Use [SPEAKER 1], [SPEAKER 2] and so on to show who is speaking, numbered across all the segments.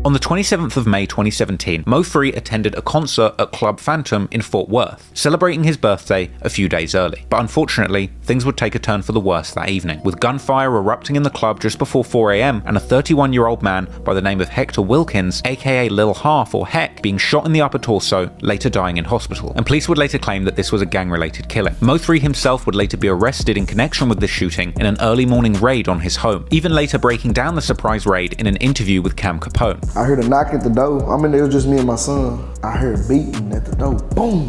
[SPEAKER 1] On the 27th of May 2017, Mo3 attended a concert at Club Phantom in Fort Worth, celebrating his birthday a few days early. But unfortunately, things would take a turn for the worse that evening, with gunfire erupting in the club just before 4 a.m. and a 31-year-old man by the name of Hector Wilkins, aka Lil Half or Heck, being shot in the upper torso, later dying in hospital. And police would later claim that this was a gang-related killing. Mo3 himself would later be arrested in connection with this shooting in an early morning raid on his home, even later breaking down the surprise raid in an interview with Cam Capone.
[SPEAKER 2] I heard a knock at the door. I mean, it was just me and my son. I heard beating at the door. Boom,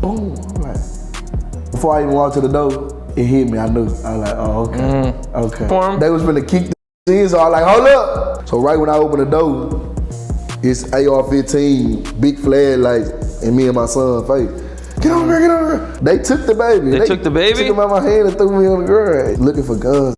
[SPEAKER 2] boom. I'm like, before I even walked to the door, it hit me. I knew. I was like, oh, okay. Okay. They was gonna kick the in, so I was like, hold up. So right when I opened the door, it's AR-15, big flag lights, and me and my son face. Get over here, get over here. They took the baby.
[SPEAKER 3] They took the baby?
[SPEAKER 2] Took him out my hand and threw me on the ground. Looking for guns.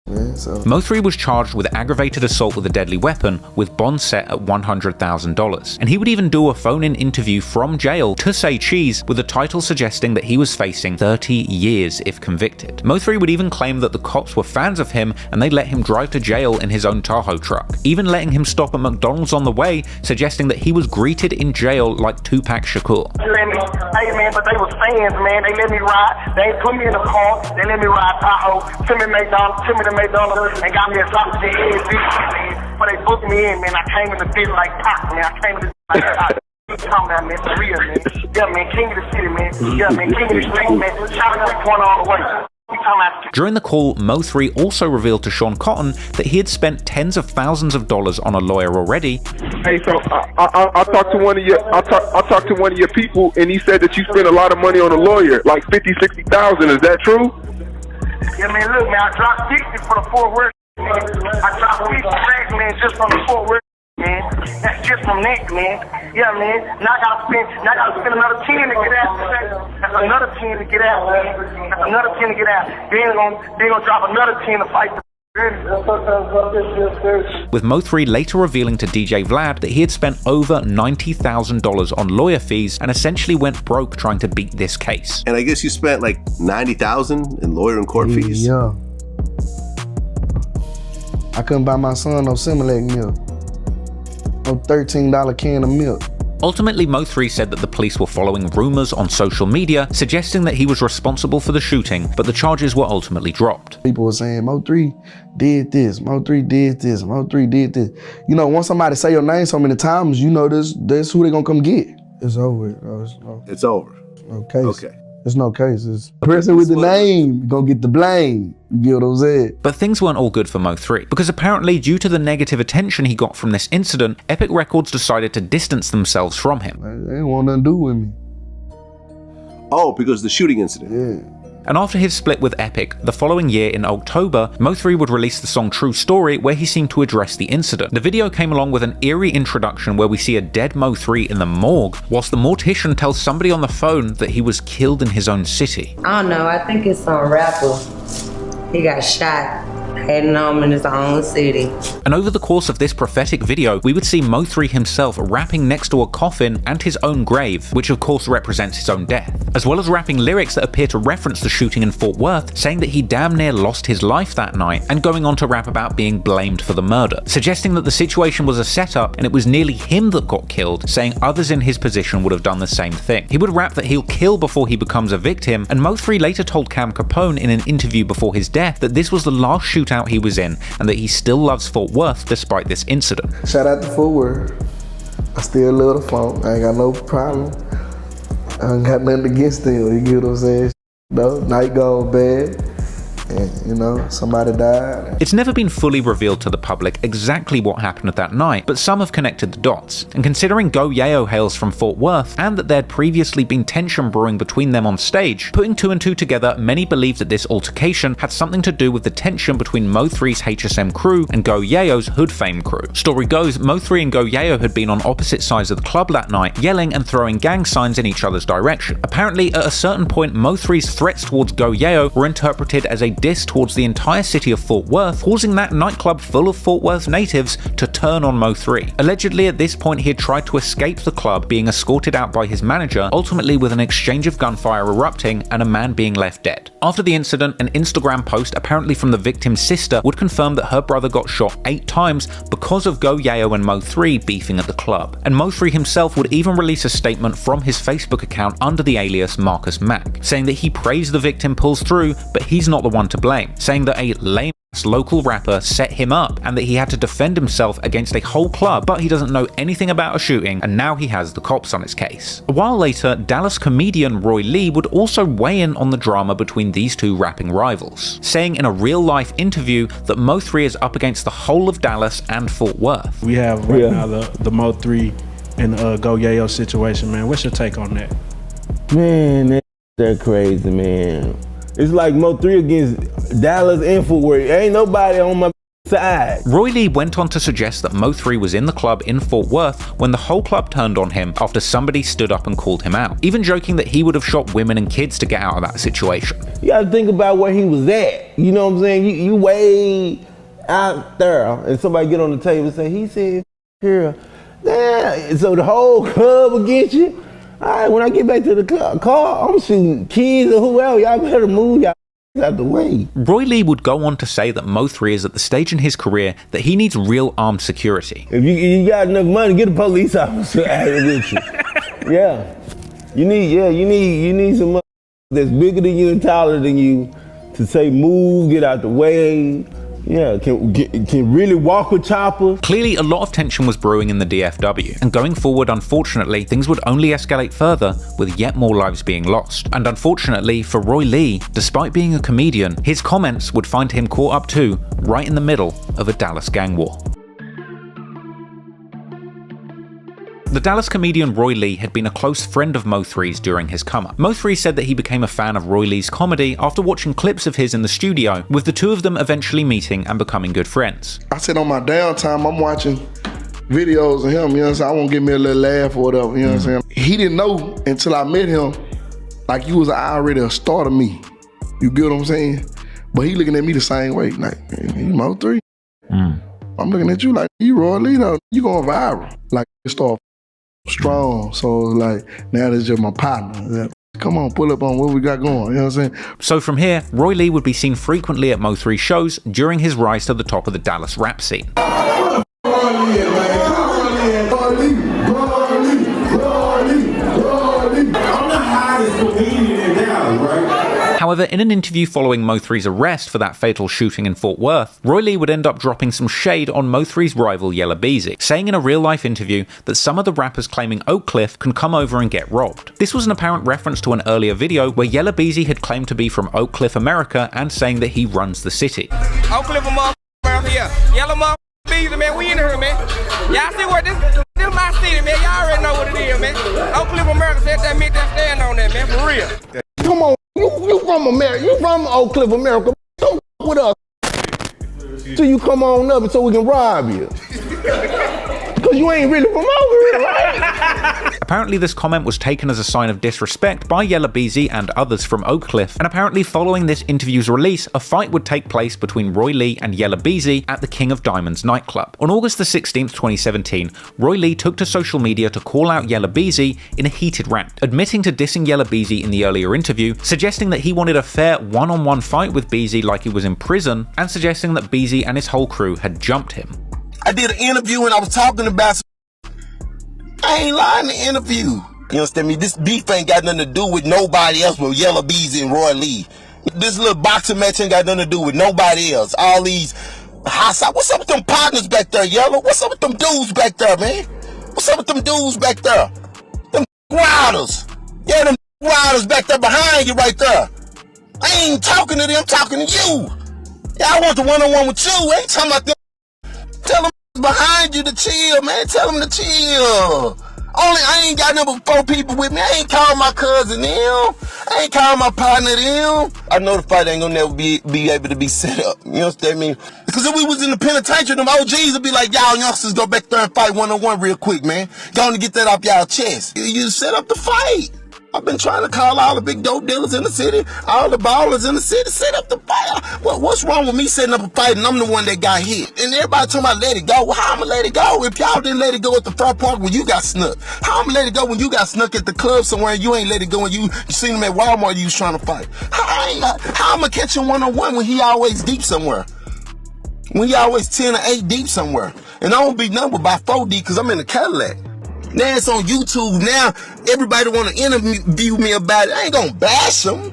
[SPEAKER 2] Man, so.
[SPEAKER 1] Mo3 was charged with aggravated assault with a deadly weapon with bond set at $100,000. And he would even do a phone-in interview from jail to say cheese with a title suggesting that he was facing 30 years if convicted. Mo3 would even claim that the cops were fans of him and they let him drive to jail in his own Tahoe truck, even letting him stop at McDonald's on the way, suggesting that he was greeted in jail like Tupac Shakur.
[SPEAKER 4] Hey man, but they was fans, man. They let me ride. They put me in the car. They let me ride Tahoe. Took me to McDonald's and got me a sausage and eggs, man. But they booked me in, man. I came in the bitch like Pac, man. I came in the like Pac. You talking about, man, for real, man. Yeah, man, king of the city, man. Yeah, man, king of the street, man. Shout out to point all the way.
[SPEAKER 1] During the call, Mo3 also revealed to Sean Cotton that he had spent tens of thousands of dollars on a lawyer already.
[SPEAKER 5] Hey, so I talked to one of your I talked to one of your people, and he said that you spent a lot of money on a lawyer, like $50,000-$60,000. Is that true?
[SPEAKER 4] Yeah, man, look, man, I dropped 60 for the Fort Worth, man. I dropped 50 racks, man, just from the Fort Worth, man. That's just from that, man. Yeah, man. Now I gotta spend another 10 to get out. That's another 10 to get out, man. That's another 10 to get out. They gonna drop another 10 to fight the
[SPEAKER 1] with Mo3 later revealing to DJ Vlad that he had spent over $90,000 on lawyer fees and essentially went broke trying to beat this case.
[SPEAKER 6] And I guess you spent like $90,000 in lawyer and court fees?
[SPEAKER 2] Yeah. I couldn't buy my son no Similac milk. No $13 can of milk.
[SPEAKER 1] Ultimately, Mo3 said that the police were following rumors on social media suggesting that he was responsible for the shooting, but the charges were ultimately dropped.
[SPEAKER 2] People were saying, Mo3 did this, Mo3 did this, Mo3 did this. You know, once somebody say your name so many times, you know this who they gonna come get. It's over.
[SPEAKER 6] It's over.
[SPEAKER 2] No case.
[SPEAKER 6] Okay.
[SPEAKER 2] There's no cases. The person with the name gonna get the blame. You get what I'm saying?
[SPEAKER 1] But things weren't all good for Mo3, because apparently due to the negative attention he got from this incident, Epic Records decided to distance themselves from him.
[SPEAKER 2] They ain't want nothing to do with me.
[SPEAKER 6] Oh, because the shooting incident.
[SPEAKER 2] Yeah.
[SPEAKER 1] And after his split with Epic, the following year in October, Mo3 would release the song True Story, where he seemed to address the incident. The video came along with an eerie introduction where we see a dead Mo3 in the morgue, whilst the mortician tells somebody on the phone that he was killed in his own city.
[SPEAKER 7] I don't know, I think it's some rapper. He got shot. Heading home in his own city.
[SPEAKER 1] And over the course of this prophetic video, we would see Mo3 himself rapping next to a coffin and his own grave, which of course represents his own death, as well as rapping lyrics that appear to reference the shooting in Fort Worth, saying that he damn near lost his life that night, and going on to rap about being blamed for the murder, suggesting that the situation was a setup and it was nearly him that got killed, saying others in his position would have done the same thing. He would rap that he'll kill before he becomes a victim, and Mo3 later told Cam Capone in an interview before his death that this was the last shootout he was in and that he still loves Fort Worth despite this incident.
[SPEAKER 2] Shout out to Fort Worth. I still love the phone. I ain't got no problem. I ain't got nothing against them. You get what I'm saying? No, night gone bad. And, you know, somebody died.
[SPEAKER 1] It's never been fully revealed to the public exactly what happened that night, but some have connected the dots. And considering Go Yayo hails from Fort Worth, and that there'd previously been tension brewing between them on stage, putting two and two together, many believe that this altercation had something to do with the tension between Mo3's HSM crew and Go Yayo's Hood Fame crew. Story goes, Mo3 and Go Yayo had been on opposite sides of the club that night, yelling and throwing gang signs in each other's direction. Apparently, at a certain point, Mo3's threats towards Go Yayo were interpreted as a diss towards the entire city of Fort Worth, causing that nightclub full of Fort Worth natives to turn on Mo3. Allegedly, at this point, he had tried to escape the club, being escorted out by his manager, ultimately with an exchange of gunfire erupting and a man being left dead. After the incident, an Instagram post apparently from the victim's sister would confirm that her brother got shot 8 times because of Go Yayo and Mo3 beefing at the club. And Mo3 himself would even release a statement from his Facebook account under the alias Marcus Mack, saying that he prays the victim pulls through, but he's not the one to blame, saying that a lame local rapper set him up and that he had to defend himself against a whole club, but he doesn't know anything about a shooting and now he has the cops on his case. A while later, Dallas comedian Roy Lee would also weigh in on the drama between these two rapping rivals, saying in a real-life interview that Mo3 is up against the whole of Dallas and Fort Worth.
[SPEAKER 3] We have right now the Mo3 and Go Yayo situation, man. What's your take on that?
[SPEAKER 8] Man, they're crazy, man. It's like Mo3 against Dallas and Fort Worth. Ain't nobody on my side.
[SPEAKER 1] Roy Lee went on to suggest that Mo3 was in the club in Fort Worth when the whole club turned on him after somebody stood up and called him out, even joking that he would have shot women and kids to get out of that situation.
[SPEAKER 8] You gotta think about where he was at. You know what I'm saying? You way out there and somebody get on the table and say, he said, here. Damn. So the whole club against you? All right, when I get back to the car, I'm shooting kids or whoever. Y'all better move y'all out the way.
[SPEAKER 1] Roy Lee would go on to say that Mo3 is at the stage in his career that he needs real armed security.
[SPEAKER 8] If you got enough money, get a police officer out here with you. Yeah. You need some money that's bigger than you and taller than you to say move, get out the way. Yeah, can really walk with choppers.
[SPEAKER 1] Clearly, a lot of tension was brewing in the DFW, and going forward, unfortunately, things would only escalate further, with yet more lives being lost. And unfortunately for Roy Lee, despite being a comedian, his comments would find him caught up too, right in the middle of a Dallas gang war. The Dallas comedian Roy Lee had been a close friend of Mo3's during his come-up. Mo3 said that he became a fan of Roy Lee's comedy after watching clips of his in the studio, with the two of them eventually meeting and becoming good friends.
[SPEAKER 2] I said on my downtime, I'm watching videos of him, you know what I'm saying? I want to give me a little laugh or whatever, you know what I'm saying? He didn't know until I met him, like he was already a star to me. You get what I'm saying? But he looking at me the same way, like, you Mo3? I'm looking at you like, you Roy Lee, though. You going viral. Like, you start strong, so like now that's just my partner. Come on, pull up on what we got going, you know what I'm saying?
[SPEAKER 1] So from here, Roy Lee would be seen frequently at Mo3 shows during his rise to the top of the Dallas rap scene. However, in an interview following Mo3's arrest for that fatal shooting in Fort Worth, Roy Lee would end up dropping some shade on Mo3's rival Yella Beezy, saying in a real-life interview that some of the rappers claiming Oak Cliff can come over and get robbed. This was an apparent reference to an earlier video where Yella Beezy had claimed to be from Oak Cliff, America, and saying that he runs the city.
[SPEAKER 9] Oak Cliff, America, yeah. Yella Beezy, man, we in here, man. Y'all see what this is my city, man. Y'all already know what it is, man. Oak Cliff, America, said that meant that stand on that, man, for real.
[SPEAKER 8] Come on, you from America, you from Oak Cliff, America. Don't with us till you come on up so we can rob you. Because you ain't really from over here, right?
[SPEAKER 1] Apparently this comment was taken as a sign of disrespect by Yella Beezy and others from Oak Cliff, and apparently following this interview's release, a fight would take place between Roy Lee and Yella Beezy at the King of Diamonds nightclub. On August the 16th, 2017, Roy Lee took to social media to call out Yella Beezy in a heated rant, admitting to dissing Yella Beezy in the earlier interview, suggesting that he wanted a fair one-on-one fight with Beezy like he was in prison, and suggesting that Beezy and his whole crew had jumped him.
[SPEAKER 10] I did an interview and I was talking about I ain't lying in the interview. You understand me? This beef ain't got nothing to do with nobody else but Yella Beezy and Roy Lee. This little boxing match ain't got nothing to do with nobody else. All these what's up with them partners back there, Yella? What's up with them dudes back there, man? What's up with them dudes back there? Them riders. Yeah, them riders back there behind you right there. I ain't talking to them, I'm talking to you. Yeah, I want the one-on-one with you. I ain't talking about them. Tell them behind you to chill, man. Tell them to chill. I ain't got number 4 people with me. I ain't called my cousin them. I ain't called my partner them. I know the fight ain't gonna never be able to be set up. You understand me? Because if we was in the penitentiary, them OGs would be like, y'all youngsters go back there and fight one-on-one real quick, man. Go on and get that off y'all chest. You set up the fight. I've been trying to call all the big dope dealers in the city, all the ballers in the city, set up the fight. What's wrong with me setting up a fight and I'm the one that got hit? And everybody talking about let it go. Well, how I'ma let it go if y'all didn't let it go at the Front Park when you got snuck? How I'ma let it go when you got snuck at the club somewhere and you ain't let it go and you seen him at Walmart you was trying to fight? How I'ma catch him one-on-one when he always deep somewhere? When he always 10 or 8 deep somewhere? And I don't be numbered by 4 deep because I'm in a Cadillac. Now it's on YouTube. Now everybody want to interview me about it. I ain't gonna bash them.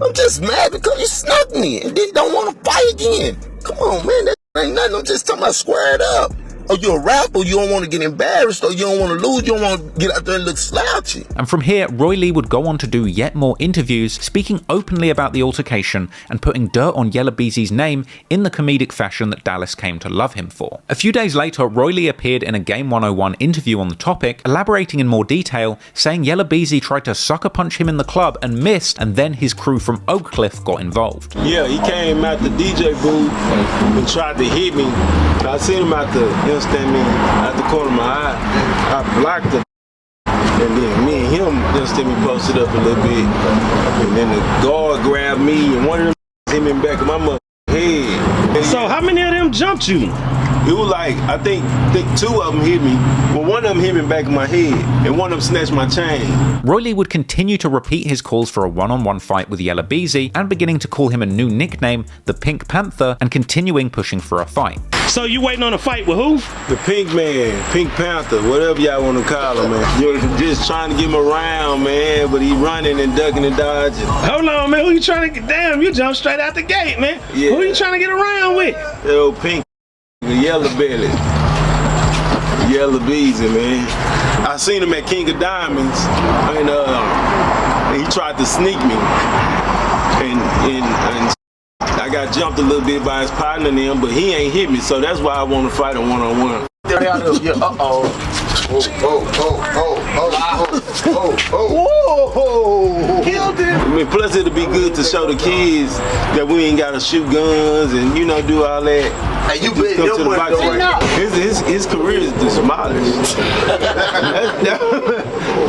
[SPEAKER 10] I'm just mad because you snuck me and then don't want to fight again. Come on, man. That ain't nothing. I'm just talking about square it up. Or you're a rapper, you don't want to get embarrassed, or you don't want to lose, you don't want to get out there and look slouchy.
[SPEAKER 1] And from here, Roy Lee would go on to do yet more interviews, speaking openly about the altercation and putting dirt on Yella Beezy's name in the comedic fashion that Dallas came to love him for. A few days later, Roy Lee appeared in a Game 101 interview on the topic, elaborating in more detail, saying Yella Beezy tried to sucker punch him in the club and missed, and then his crew from Oak Cliff got involved.
[SPEAKER 3] Yeah, he came out the DJ booth and tried to hit me. I seen him out the, understand me, at the corner of my eye. I blocked him. And then me and him, understand me, posted up a little bit. And then the guard grabbed me and one of them hit me in the back of my mother head.
[SPEAKER 11] So how many of them jumped you?
[SPEAKER 3] It was like, I think 2 of them hit me. Well, one of them hit me in the back of my head, and one of them snatched my chain.
[SPEAKER 1] Roy Lee would continue to repeat his calls for a one-on-one fight with Yella Beezy, and beginning to call him a new nickname, the Pink Panther, and continuing pushing for a fight.
[SPEAKER 11] So you waiting on a fight with who?
[SPEAKER 3] The Pink Man, Pink Panther, whatever y'all want to call him, man. You're just trying to get him around, man, but he running and ducking and dodging.
[SPEAKER 11] Hold on, man, who you trying to get? Damn, you jumped straight out the gate, man.
[SPEAKER 3] Yeah.
[SPEAKER 11] Who you trying to get around with?
[SPEAKER 3] Yo, Pink, the Yellow Belly, Yella Beezy, man. I seen him at King of Diamonds, and he tried to sneak me, and I got jumped a little bit by his partner and him, but he ain't hit me, so that's why I want to fight him one-on-one.
[SPEAKER 8] Whoa!
[SPEAKER 3] Killed him. I mean, plus it'll be good to show the kids that we ain't gotta shoot guns and do all that.
[SPEAKER 10] Hey, you bet your money right.
[SPEAKER 3] His career is demolished.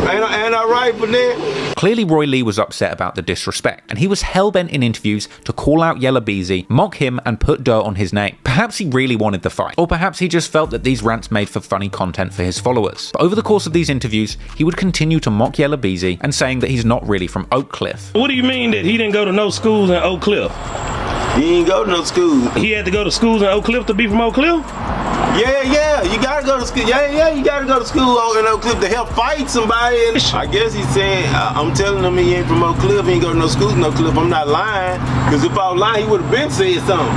[SPEAKER 3] Ain't I right for that?
[SPEAKER 1] Clearly, Roy Lee was upset about the disrespect, and he was hell-bent in interviews to call out Yella Beezy, mock him, and put dirt on his name. Perhaps he really wanted the fight, or perhaps he just felt that these rants made for funny content for his followers. But over the course of these interviews, he would continue to mock Yella Beezy and saying that he's not really from Oak Cliff.
[SPEAKER 11] What do you mean that he didn't go to no schools in Oak Cliff?
[SPEAKER 3] He ain't go to no school.
[SPEAKER 11] He had to go to schools in Oak Cliff to be from Oak Cliff?
[SPEAKER 3] Yeah, you gotta go to school. Yeah, you gotta go to school in Oak Cliff to help fight somebody. And I guess he's saying, I'm telling him he ain't from Oak Cliff. He ain't go to no school in Oak Cliff. I'm not lying, because if I was lying, he would have been said something.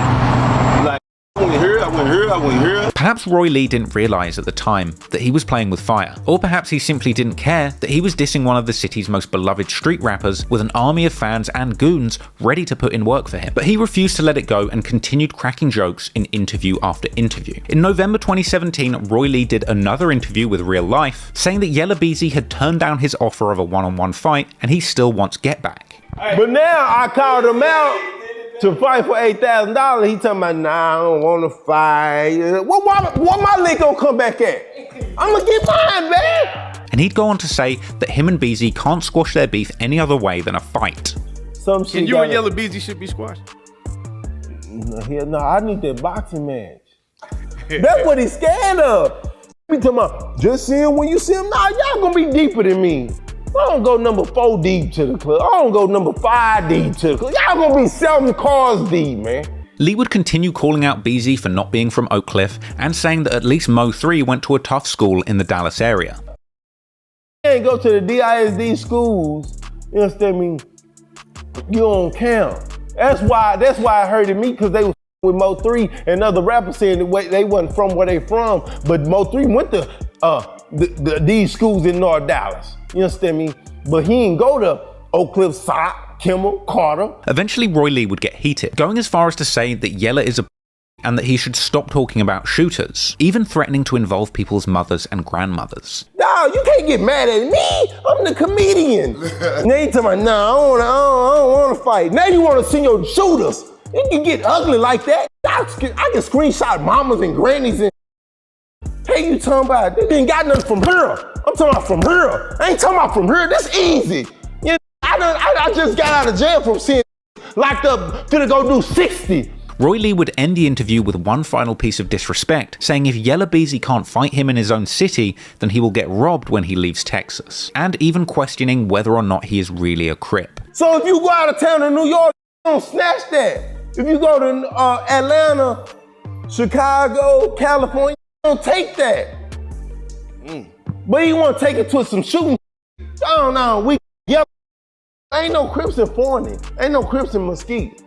[SPEAKER 3] Like, I went here.
[SPEAKER 1] Perhaps Roy Lee didn't realise at the time that he was playing with fire, or perhaps he simply didn't care that he was dissing one of the city's most beloved street rappers with an army of fans and goons ready to put in work for him. But he refused to let it go and continued cracking jokes in interview after interview. In November 2017, Roy Lee did another interview with Real Life, saying that Yella Beezy had turned down his offer of a one-on-one fight and he still wants get back.
[SPEAKER 8] But now I called him out to fight for $8,000. He talking about, nah, I don't want to fight. What my lick gonna come back at? I'm gonna get mine, man.
[SPEAKER 1] And he'd go on to say that him and Beezy can't squash their beef any other way than a fight.
[SPEAKER 12] And you and Yella Beezy should be squashed.
[SPEAKER 8] No, I need that boxing match. That's what he's scared of. He talking about, just see him when you see him. Nah, y'all gonna be deeper than me. I don't go number 4 deep to the club. I don't go number 5 deep to the club. Y'all gonna be 7 cars deep, man.
[SPEAKER 1] Lee would continue calling out Beezy for not being from Oak Cliff and saying that at least Mo3 went to a tough school in the Dallas area.
[SPEAKER 8] You ain't go to the DISD schools, you understand me? You don't count. That's why it hurted me, because they was with Mo3 and other rappers saying that they wasn't from where they from, but Mo3 went to these schools in North Dallas. You understand me? But he didn't go to Oak Cliff, Sock, Kimmel, Carter.
[SPEAKER 1] Eventually, Roy Lee would get heated, going as far as to say that Yella is a and that he should stop talking about shooters, even threatening to involve people's mothers and grandmothers.
[SPEAKER 8] No, you can't get mad at me. I'm the comedian. Now you talking about, nah, I don't want to fight. Now you want to send your shooters. You can get ugly like that. I can screenshot mamas and grannies and Hey, you talking about? They ain't got nothing from here. I'm talking about from here. I ain't talking about from here. That's easy. You know, I just got out of jail from seeing locked up, finna go do 60.
[SPEAKER 1] Roy Lee would end the interview with one final piece of disrespect, saying if Yella Beezy can't fight him in his own city, then he will get robbed when he leaves Texas, and even questioning whether or not he is really a Crip.
[SPEAKER 8] So if you go out of town to New York, you don't snatch that. If you go to Atlanta, Chicago, California, you don't take that. But you want to take it to some shooting. I don't know, ain't no Crips in Forney, ain't no Crips in Mesquite.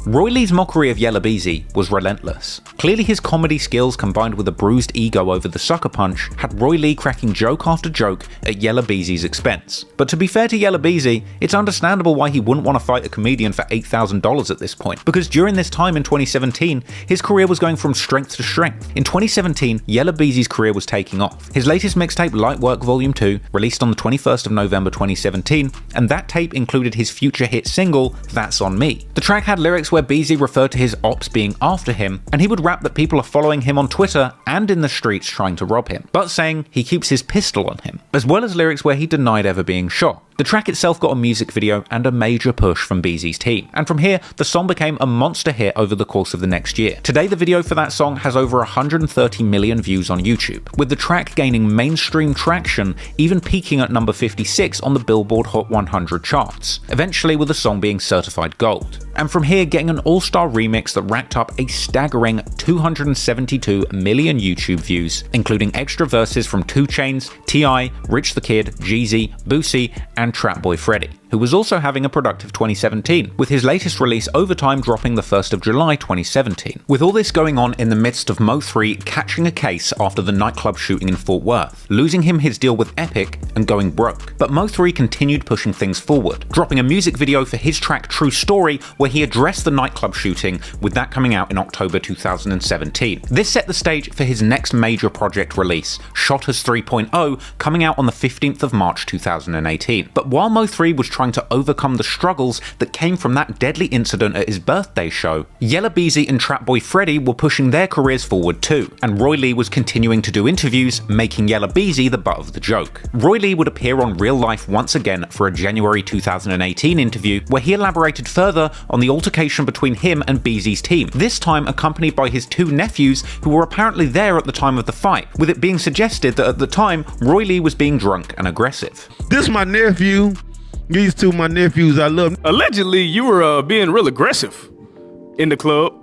[SPEAKER 1] Roy Lee's mockery of Yella Beezy was relentless. Clearly his comedy skills combined with a bruised ego over the sucker punch had Roy Lee cracking joke after joke at Yella Beezy's expense. But to be fair to Yella Beezy, it's understandable why he wouldn't want to fight a comedian for $8,000 at this point, because during this time in 2017, his career was going from strength to strength. In 2017, Yella Beezy's career was taking off. His latest mixtape, Light Work Volume 2, released on the 21st of November 2017, and that tape included his future hit single, That's On Me. The track had lyrics where Beezy referred to his ops being after him, and he would rap that people are following him on Twitter and in the streets trying to rob him, but saying he keeps his pistol on him, as well as lyrics where he denied ever being shot. The track itself got a music video and a major push from Beezy's team, and from here, the song became a monster hit over the course of the next year. Today, the video for that song has over 130 million views on YouTube, with the track gaining mainstream traction, even peaking at number 56 on the Billboard Hot 100 charts, eventually with the song being certified gold. And from here, getting an all-star remix that racked up a staggering 272 million YouTube views, including extra verses from 2 Chainz, T.I., Rich the Kid, Jeezy, Boosie, and Trap Boy Freddy, who was also having a productive 2017, with his latest release Overtime dropping the 1st of July 2017. With all this going on in the midst of Mo3 catching a case after the nightclub shooting in Fort Worth, losing him his deal with Epic and going broke. But Mo3 continued pushing things forward, dropping a music video for his track True Story where he addressed the nightclub shooting, with that coming out in October 2017. This set the stage for his next major project release, Shotters 3.0, coming out on the 15th of March 2018. But while Mo3 was trying to overcome the struggles that came from that deadly incident at his birthday show, Yella Beezy and Trap Boy Freddy were pushing their careers forward too, and Roy Lee was continuing to do interviews, making Yella Beezy the butt of the joke. Roy Lee would appear on Real Life once again for a January 2018 interview where he elaborated further on the altercation between him and Beezy's team, this time accompanied by his 2 nephews who were apparently there at the time of the fight, with it being suggested that at the time, Roy Lee was being drunk and aggressive.
[SPEAKER 12] This my nephew. These 2 my nephews I love. Allegedly, you were being real aggressive in the club.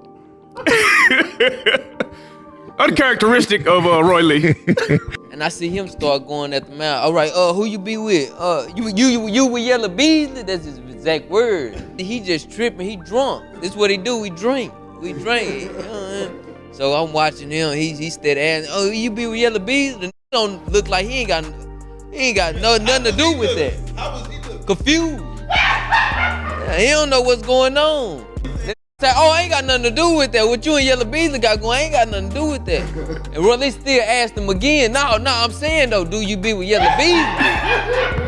[SPEAKER 12] Uncharacteristic of Roy Lee.
[SPEAKER 13] And I see him start going at the mouth. All right, who you be with? You with Yella Beezy? That's his exact word. He just tripping, he drunk. This is what he do, we drink. So I'm watching him, he steady asking, oh, you be with Yella Beezy? The don't look like he ain't got nothing to do with that. Confused. He don't know what's going on. Say, oh, I ain't got nothing to do with that. What you and Yella Beezy got going, I ain't got nothing to do with that. And Roy Lee still asked him again. No, I'm saying though, do you be with Yella Beezy?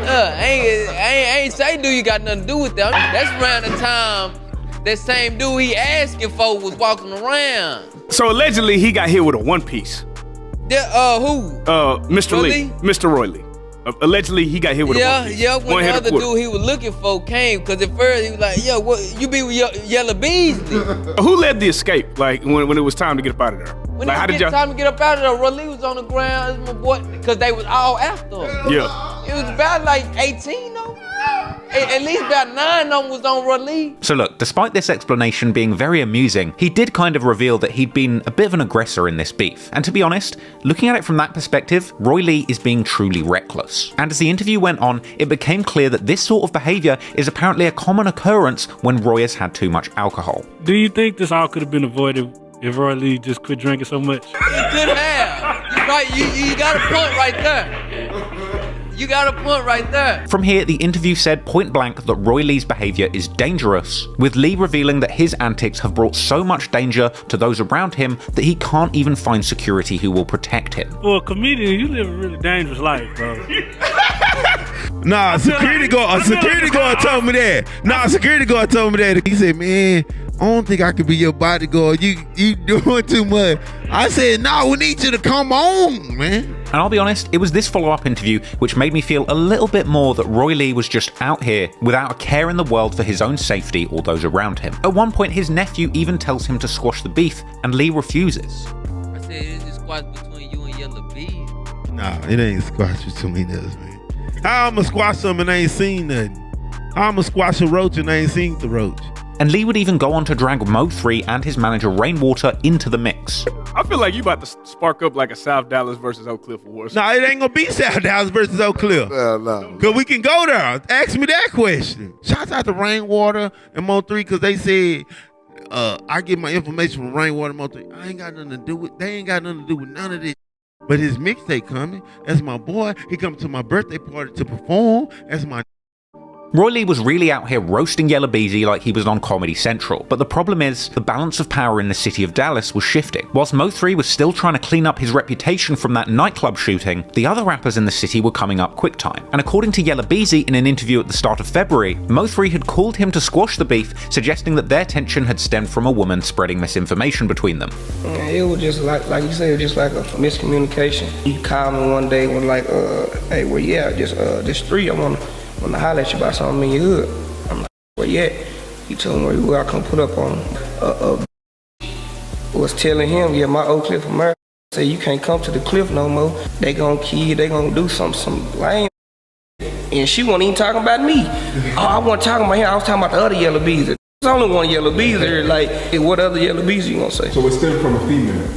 [SPEAKER 13] I ain't say do you got nothing to do with that. That's around the time that same dude he asking for was walking around.
[SPEAKER 12] So allegedly he got hit with a 1-piece.
[SPEAKER 13] Who?
[SPEAKER 12] Mr. Lee. Mr. Roy Lee. Allegedly, he got hit with a 1-piece.
[SPEAKER 13] Yeah, when the other dude he was looking for came, because at first he was like, yo, what, you be with Yella Beezy?
[SPEAKER 12] Who led the escape, like, when it was time to get up out of there?
[SPEAKER 13] When it was time to get up out of there, Roy Lee was on the ground, my boy, because they was all after him.
[SPEAKER 12] Yeah.
[SPEAKER 13] It was about like 18 though. At least about 9 of them was on Roy Lee.
[SPEAKER 1] So look, despite this explanation being very amusing, he did kind of reveal that he'd been a bit of an aggressor in this beef. And to be honest, looking at it from that perspective, Roy Lee is being truly reckless. And as the interview went on, it became clear that this sort of behavior is apparently a common occurrence when Roy has had too much alcohol.
[SPEAKER 14] Do you think this all could have been avoided if Roy Lee just quit drinking so much?
[SPEAKER 13] He could have. You're right, you got a point right there. You got a point right there.
[SPEAKER 1] From here, the interview said point blank that Roy Lee's behavior is dangerous, with Lee revealing that his antics have brought so much danger to those around him that he can't even find security who will protect him.
[SPEAKER 14] For a comedian, you live a really dangerous life, bro.
[SPEAKER 8] Nah, security guard told me that. He said, man,
[SPEAKER 12] I don't think I could be your bodyguard. You doing too much. I said, no, we need you to come on, man.
[SPEAKER 1] And I'll be honest, it was this follow-up interview which made me feel a little bit more that Roy Lee was just out here without a care in the world for his own safety or those around him. At one point, his nephew even tells him to squash the beef, and Lee refuses.
[SPEAKER 13] I said it's a squash between you and Yella Beezy.
[SPEAKER 12] Nah, it ain't squash between us, man. How I'ma squash something and I ain't seen nothing? How I'ma squash a roach and I ain't seen the roach?
[SPEAKER 1] And Lee would even go on to drag Mo3 and his manager Rainwater into the mix.
[SPEAKER 15] I feel like you about to spark up like a South Dallas versus Oak Cliff war.
[SPEAKER 12] Nah, it ain't gonna be South Dallas versus Oak Cliff.
[SPEAKER 3] No.
[SPEAKER 12] Cause we can go there. Ask me that question. Shout out to Rainwater and Mo3 cause they said I get my information from Rainwater and Mo3. I ain't got nothing to do with, they ain't got nothing to do with none of this. But his mixtape coming. That's my boy. He coming to my birthday party to perform. That's my
[SPEAKER 1] Roy Lee was really out here roasting Yella Beezy like he was on Comedy Central, but the problem is, the balance of power in the city of Dallas was shifting. Whilst Mo3 was still trying to clean up his reputation from that nightclub shooting, the other rappers in the city were coming up quick time. And according to Yella Beezy in an interview at the start of February, Mo3 had called him to squash the beef, suggesting that their tension had stemmed from a woman spreading misinformation between them.
[SPEAKER 16] It was just like you said, just like a miscommunication. He called me one day and was like, hey, well, yeah, just this street, I want to holler at you about something in your hood. I'm like, where you at? He told me where you were, I come put up on him. Was telling him, yeah, my Oak Cliff America said you can't come to the cliff no more. They gonna kill you, they gonna do some lame. And she wasn't even talking about me. Oh, I wasn't talking about him, I was talking about the other Yella Beezy. There's only one Yella Beezy here, like, hey, what other Yella Beezy you gonna say?
[SPEAKER 17] So it's still from a female?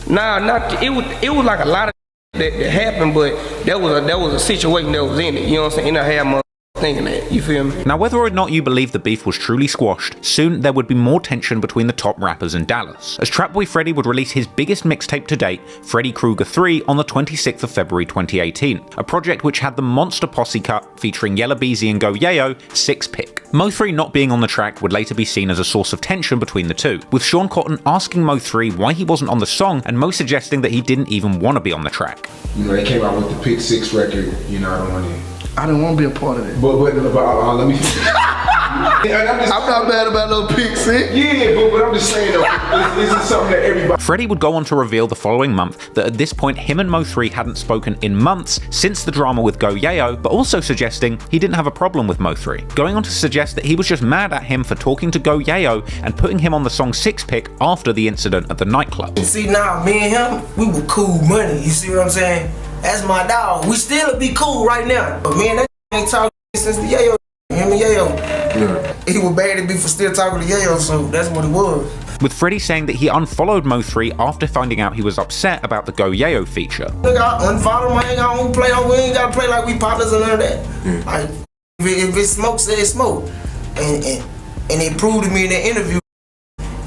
[SPEAKER 16] Nah, it was like a lot of that happened, but that was a situation that was in it, you know what I'm saying? And I had my thinking that, you feel me?
[SPEAKER 1] Now, whether or not you believe the beef was truly squashed, soon there would be more tension between the top rappers in Dallas, as Trap Boy Freddy would release his biggest mixtape to date, Freddy Krueger 3, on the 26th of February 2018, a project which had the monster posse cut featuring Yella Beezy and Go Yayo, 6-pick. Mo3 not being on the track would later be seen as a source of tension between the two, with Sean Cotton asking Mo3 why he wasn't on the song and Mo suggesting that he didn't even want to be on the track.
[SPEAKER 17] You know, they came out with the Pick 6 record, you know,
[SPEAKER 2] I didn't want to be a part of that.
[SPEAKER 17] But let me finish.
[SPEAKER 2] I'm not mad about no Pick 6.
[SPEAKER 17] Yeah, but I'm just saying though, this is something that everybody...
[SPEAKER 1] Freddy would go on to reveal the following month that at this point him and Mo3 hadn't spoken in months since the drama with Go Yayo, but also suggesting he didn't have a problem with Mo3, going on to suggest that he was just mad at him for talking to Go Yayo and putting him on the song 6-pick after the incident at the nightclub.
[SPEAKER 18] See, now me and him, we were cool money, you see what I'm saying? That's my dog. We still be cool right now. But man, that ain't talking since the Yayo. Him and Yayo. Yeah. He was bad to be for still talking to Yayo, so that's what it was.
[SPEAKER 1] With Freddy saying that he unfollowed Mo3 after finding out he was upset about the Go Yayo feature.
[SPEAKER 18] Look, I unfollow him, I ain't got to play on, we ain't got to play like we partners and none of that. Like, if it smokes, say it smoke. And it proved to me in that interview.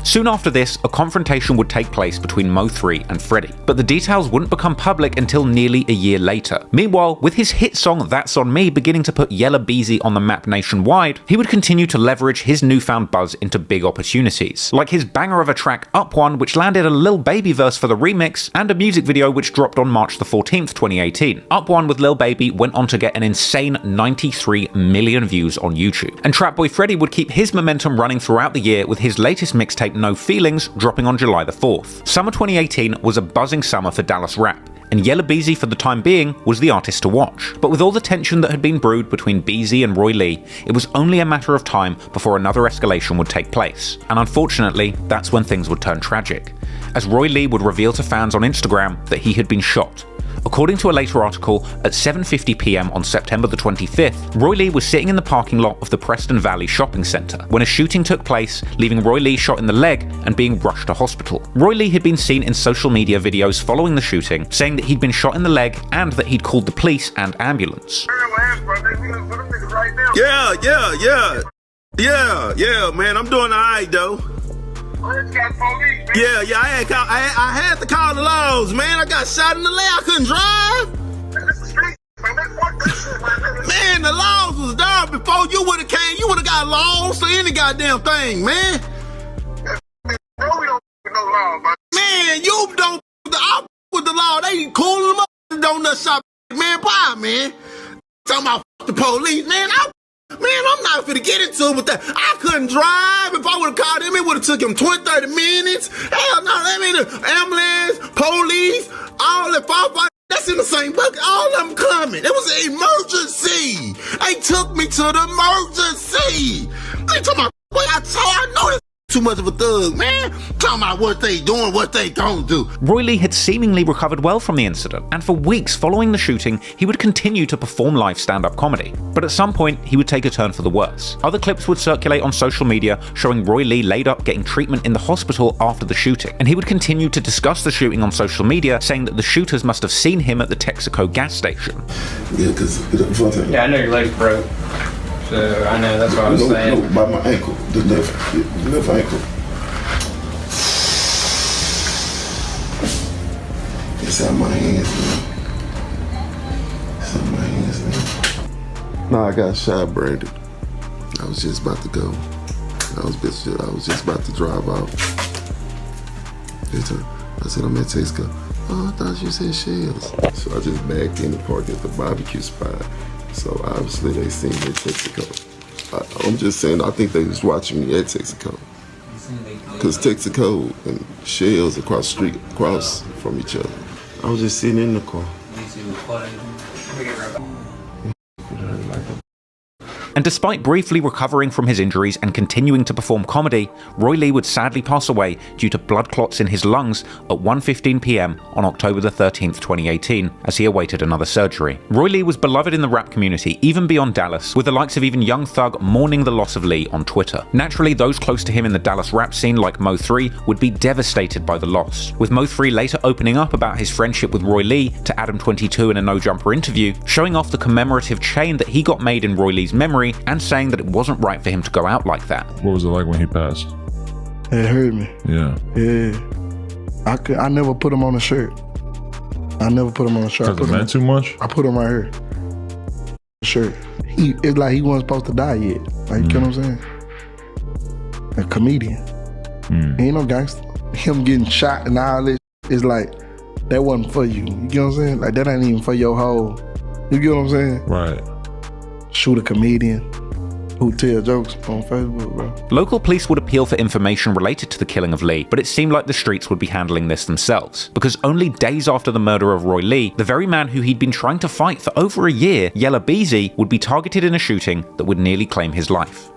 [SPEAKER 1] Soon after this, a confrontation would take place between Mo3 and Freddy, but the details wouldn't become public until nearly a year later. Meanwhile, with his hit song That's On Me beginning to put Yella Beezy on the map nationwide, he would continue to leverage his newfound buzz into big opportunities, like his banger of a track Up One, which landed a Lil Baby verse for the remix, and a music video which dropped on March the 14th, 2018. Up One with Lil Baby went on to get an insane 93 million views on YouTube, and Trap Boy Freddy would keep his momentum running throughout the year with his latest mixtape No Feelings dropping on July the 4th. Summer 2018 was a buzzing summer for Dallas rap, and Yella Beezy for the time being was the artist to watch. But with all the tension that had been brewed between Beezy and Roy Lee, it was only a matter of time before another escalation would take place. And unfortunately, that's when things would turn tragic, as Roy Lee would reveal to fans on Instagram that he had been shot. According to a later article, at 7:50 p.m. on September the 25th, Roy Lee was sitting in the parking lot of the Preston Valley Shopping Centre when a shooting took place, leaving Roy Lee shot in the leg and being rushed to hospital. Roy Lee had been seen in social media videos following the shooting, saying that he'd been shot in the leg and that he'd called the police and ambulance.
[SPEAKER 10] Yeah, man, I'm doing all right, though. Yeah, I had to call the laws, man. I got shot in the leg. I couldn't drive. Man, the laws was there before you would have came. You would have got laws for any goddamn thing, man. Man, you don't with the law. They calling them up the donut shop. Man, bye, man. Talking about the police, man. Man, I'm not finna get into it with that. I couldn't drive. If I would've called him, it would've took him 20, 30 minutes. Hell no, that mean the ambulance, police, all the firefighter, that's in the same bucket. All of them coming. It was an emergency. They took me to the emergency. They talking about, well, I know this too much of a thug, man. Talking about what they doing, what they don't do.
[SPEAKER 1] Roy Lee had seemingly recovered well from the incident, and for weeks following the shooting, he would continue to perform live stand-up comedy. But at some point, he would take a turn for the worse. Other clips would circulate on social media showing Roy Lee laid up getting treatment in the hospital after the shooting, and he would continue to discuss the shooting on social media, saying that the shooters must have seen him at the Texaco gas station.
[SPEAKER 10] Yeah, because
[SPEAKER 16] I know your leg's broke. So I know, that's what I was saying.
[SPEAKER 10] No, by my ankle, the left ankle. It's out my hands, man. It's out my hands, man. No, I got shot, Brandon. I was just about to go. I was just about to drive out. I said, I'm at Texaco. Oh, I thought you said shells. So I just backed in the park at the barbecue spot. So obviously they seen me at Texaco. I'm just saying, I think they was watching me at Texaco. Because Texaco and shells across the street, across from each other. I was just sitting in the car.
[SPEAKER 1] And despite briefly recovering from his injuries and continuing to perform comedy, Roy Lee would sadly pass away due to blood clots in his lungs at 1:15 p.m. on October the 13th, 2018, as he awaited another surgery. Roy Lee was beloved in the rap community, even beyond Dallas, with the likes of even Young Thug mourning the loss of Lee on Twitter. Naturally, those close to him in the Dallas rap scene, like Mo3, would be devastated by the loss, with Mo3 later opening up about his friendship with Roy Lee to Adam22 in a No Jumper interview, showing off the commemorative chain that he got made in Roy Lee's memory, and saying that it wasn't right for him to go out like that.
[SPEAKER 19] What was it like when he passed?
[SPEAKER 2] It hurt me.
[SPEAKER 19] Yeah.
[SPEAKER 2] Yeah. I never put him on a shirt. I never put him on a shirt.
[SPEAKER 19] Because it meant too much?
[SPEAKER 2] I put him right here. Shirt. It's like he wasn't supposed to die yet. Like, you know what I'm saying? A comedian. He ain't no gangster. Him getting shot and all this, it's like, that wasn't for you. You get what I'm saying? Like, that ain't even for your whole, you get what I'm saying?
[SPEAKER 19] Right.
[SPEAKER 2] Shoot a comedian who tell jokes on Facebook, bro.
[SPEAKER 1] Local police would appeal for information related to the killing of Lee, but it seemed like the streets would be handling this themselves, because only days after the murder of Roy Lee, the very man who he'd been trying to fight for over a year, Yella Beezy, would be targeted in a shooting that would nearly claim his life.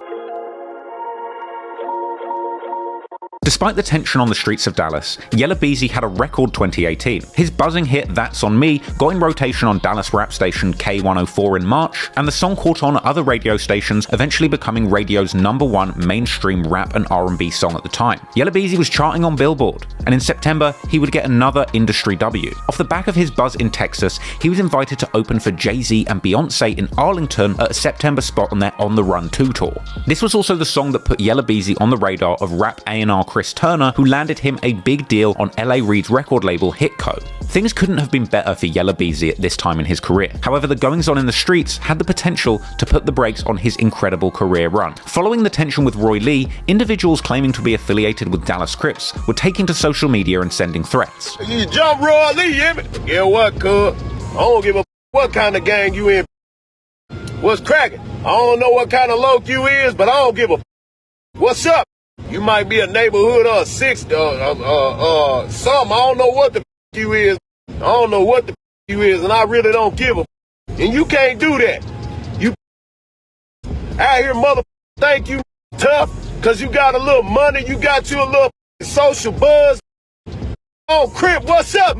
[SPEAKER 1] Despite the tension on the streets of Dallas, Yella Beezy had a record 2018. His buzzing hit That's On Me got in rotation on Dallas rap station K104 in March, and the song caught on at other radio stations, eventually becoming radio's #1 mainstream rap and R&B song at the time. Yella Beezy was charting on Billboard, and in September, he would get another industry W. Off the back of his buzz in Texas, he was invited to open for Jay-Z and Beyonce in Arlington at a September spot on their On The Run 2 tour. This was also the song that put Yella Beezy on the radar of rap A&R Chris Turner, who landed him a big deal on LA Reid's record label Hitco. Things couldn't have been better for Yella Beezy at this time in his career. However, the goings-on in the streets had the potential to put the brakes on his incredible career run. Following the tension with Roy Lee, individuals claiming to be affiliated with Dallas Crips were taking to social media and sending threats.
[SPEAKER 10] You jump Roy Lee, hear me? Yeah, what, cuz? I don't give a what kind of gang you in. What's cracking? I don't know what kind of loc you is, but I don't give a what's up? You might be a neighborhood or a something. I don't know what the you is. I don't know what the you is, and I really don't give a. And you can't do that. You out here, mother, think you tough, cause you got a little money, you got you a little social buzz. Oh, Crip, what's up?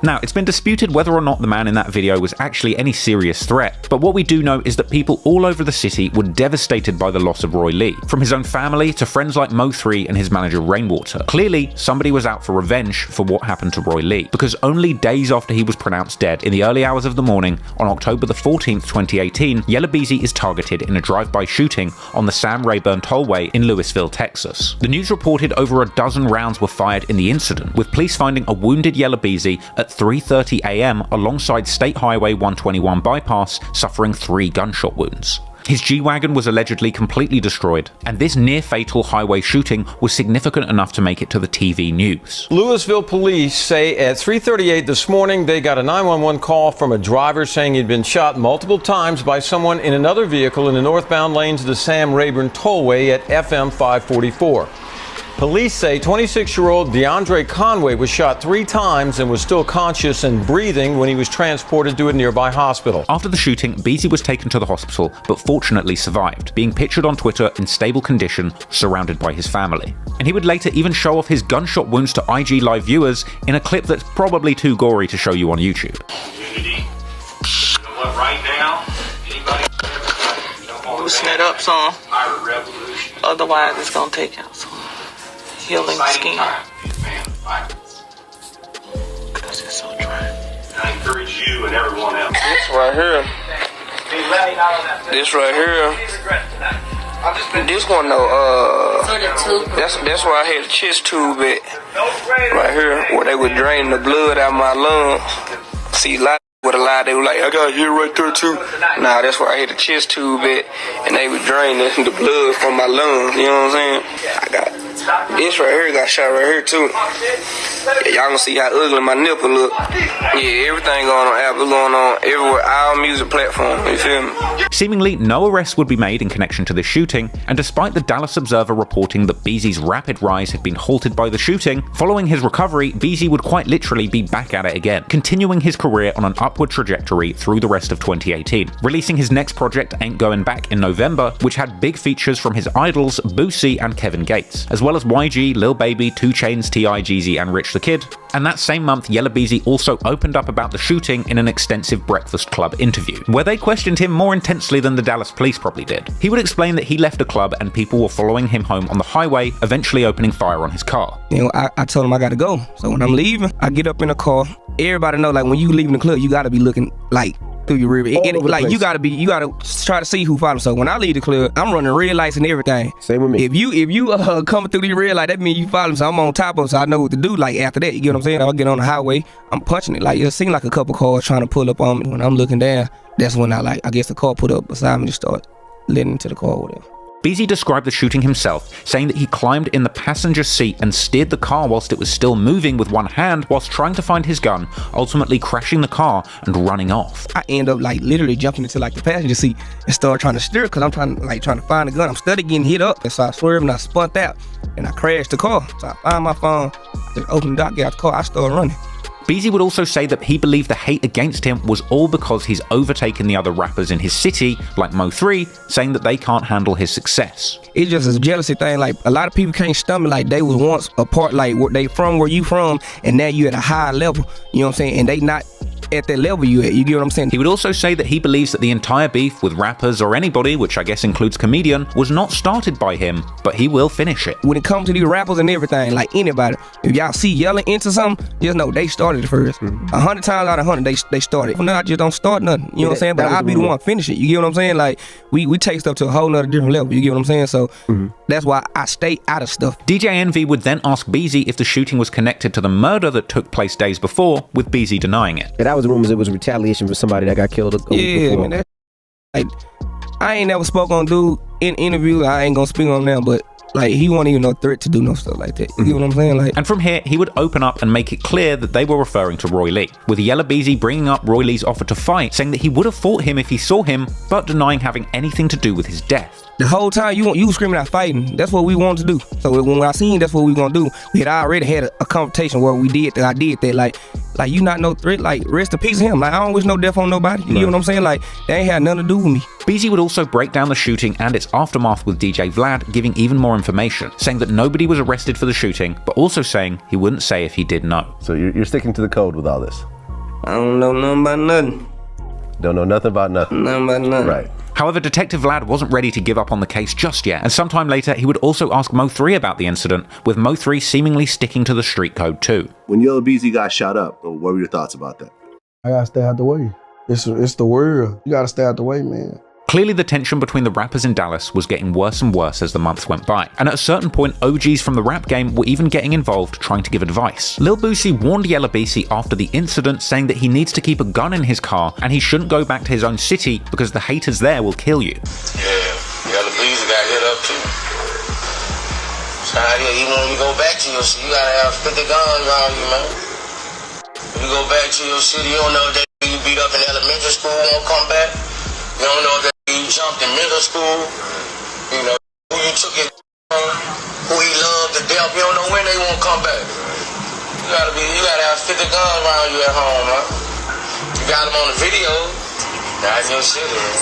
[SPEAKER 1] Now, it's been disputed whether or not the man in that video was actually any serious threat, but what we do know is that people all over the city were devastated by the loss of Roy Lee, from his own family to friends like Mo3 and his manager Rainwater. Clearly, somebody was out for revenge for what happened to Roy Lee, because only days after he was pronounced dead, in the early hours of the morning, on October the 14th, 2018, Yella Beezy is targeted in a drive-by shooting on the Sam Rayburn Tollway in Lewisville, Texas. The news reported over a dozen rounds were fired in the incident, with police finding a wounded Yella Beezy at 3:30 a.m. alongside State Highway 121 bypass, suffering 3 gunshot wounds. His G-Wagon was allegedly completely destroyed, and this near-fatal highway shooting was significant enough to make it to the TV news.
[SPEAKER 19] Louisville police say at 3:38 this morning they got a 911 call from a driver saying he'd been shot multiple times by someone in another vehicle in the northbound lanes of the Sam Rayburn Tollway at FM 544. Police say 26-year-old DeAndre Conway was shot 3 times and was still conscious and breathing when he was transported to a nearby hospital.
[SPEAKER 1] After the shooting, Beezy was taken to the hospital, but fortunately survived, being pictured on Twitter in stable condition, surrounded by his family. And he would later even show off his gunshot wounds to IG Live viewers in a clip that's probably too gory to show you on YouTube.
[SPEAKER 20] Unity. What, right now? Anybody?
[SPEAKER 21] Loosen it up some. Otherwise, it's gonna take out some healing skin. Because it's so dry.
[SPEAKER 20] I encourage you and everyone else.
[SPEAKER 16] This right here. This right here. This one though, that's where I had the chest tube at. Right here, where they would drain the blood out of my lungs. See, a lot with a lie, they were like, I got here right there too. Nah, that's where I had the chest tube at, and they would drain the blood from my lungs. You know what I'm saying? I got this right here, got shot right here too. Yeah, y'all gonna see how ugly my nipple look. Yeah, everything going on Apple, going on everywhere, all music platforms. You feel me?
[SPEAKER 1] Seemingly, no arrests would be made in connection to this shooting, and despite the Dallas Observer reporting that Beezy's rapid rise had been halted by the shooting, following his recovery, Beezy would quite literally be back at it again, continuing his career on an upward trajectory through the rest of 2018, releasing his next project, Ain't Going Back, in November, which had big features from his idols Boosie and Kevin Gates, as well as YG, Lil Baby, 2 Chainz, T.I. Jeezy, and Rich the Kid. And that same month, Yella Beezy also opened up about the shooting in an extensive Breakfast Club interview, where they questioned him more intensely than the Dallas police probably did. He would explain that he left a club and people were following him home on the highway, eventually opening fire on his car.
[SPEAKER 16] You know, I told him I gotta go. So when I'm leaving, I get up in the car. Everybody know, like, when you leaving the club, you gotta be looking like through your rear view. Like, you gotta try to see who follows. So when I leave the club, I'm running red lights and everything.
[SPEAKER 8] Same with me.
[SPEAKER 16] If you coming through the red light, that means you follow. So I'm on top of it, so I know what to do. Like, after that, you get what I'm saying? I'll get on the highway, I'm punching it. Like, it seemed like a couple cars trying to pull up on me. When I'm looking down, that's when I guess the car put up beside me and just start letting into the car or whatever.
[SPEAKER 1] Beezy described the shooting himself, saying that he climbed in the passenger seat and steered the car whilst it was still moving with one hand whilst trying to find his gun, ultimately crashing the car and running off.
[SPEAKER 16] I end up literally jumping into the passenger seat and start trying to steer because I'm trying to find the gun. I'm steady getting hit up, and so I swerved and I spun out and I crashed the car. So I find my phone, just open the door, get out the car, I start running.
[SPEAKER 1] Beezy would also say that he believed the hate against him was all because he's overtaken the other rappers in his city, like Mo3, saying that they can't handle his success.
[SPEAKER 16] It's just a jealousy thing. Like, a lot of people can't stomach, like, they was once a part, like, where they from, where you from, and now you at a higher level, you know what I'm saying, and they not at that level you at, you get what I'm saying?
[SPEAKER 1] He would also say that he believes that the entire beef with rappers or anybody, which I guess includes comedian, was not started by him, but he will finish it.
[SPEAKER 16] When it comes to these rappers and everything, like anybody, if y'all see yelling into something, just know they started it first. 100 times out of 100, they started. No, I just don't start nothing, you know what I'm saying? But I'll be the one to finish it, you get what I'm saying? Like, we take stuff to a whole nother different level, you get what I'm saying? So that's why I stay out of stuff.
[SPEAKER 1] DJ Envy would then ask Beezy if the shooting was connected to the murder that took place days before, with Beezy denying it.
[SPEAKER 22] Yeah, that was rumors it was retaliation for somebody that got killed a week before.
[SPEAKER 16] Man, like, I ain't never spoke on dude in interview. I ain't gonna speak on them, but like, he wasn't even no threat to do no stuff like that. You know what I'm saying? Like,
[SPEAKER 1] and from here, he would open up and make it clear that they were referring to Roy Lee, with Yella Beezy bringing up Roy Lee's offer to fight, saying that he would have fought him if he saw him, but denying having anything to do with his death.
[SPEAKER 16] The whole time you screaming out fighting. That's what we wanted to do. So when I seen that's what we gonna do, we had already had a conversation where I did that. Like you not no threat. Like, rest in peace of him. Like, I don't wish no death on nobody. You know what I'm saying? Like, they ain't had nothing to do with me.
[SPEAKER 1] Beezy would also break down the shooting and its aftermath with DJ Vlad, giving even more information, saying that nobody was arrested for the shooting, but also saying he wouldn't say if he did know.
[SPEAKER 6] So you're sticking to the code with all this?
[SPEAKER 16] I don't know nothing about nothing.
[SPEAKER 6] Don't know nothing about nothing.
[SPEAKER 16] Nothing about nothing.
[SPEAKER 6] Right.
[SPEAKER 1] However, Detective Vlad wasn't ready to give up on the case just yet, and sometime later he would also ask Mo3 about the incident, with Mo3 seemingly sticking to the street code too.
[SPEAKER 6] When Yella Beezy got shot up, what were your thoughts about that?
[SPEAKER 2] I gotta stay out the way. It's the world. You gotta stay out the way, man.
[SPEAKER 1] Clearly the tension between the rappers in Dallas was getting worse and worse as the months went by, and at a certain point OGs from the rap game were even getting involved trying to give advice. Lil Boosie warned Yella Beezy after the incident, saying that he needs to keep a gun in his car and he shouldn't go back to his own city because the haters there will kill you.
[SPEAKER 10] Yeah, Yella Beezy got hit up too. So even when you go back to your city, you gotta have 50 guns around you, man. When you go back to your city, you don't know that you beat up in elementary school won't come back. You don't know that you jumped in middle school. You know, who you took it from, who he loved to death. You don't know when they won't come back. You gotta have 50 guns around you at home, man. You got them on the video, not in your city, man.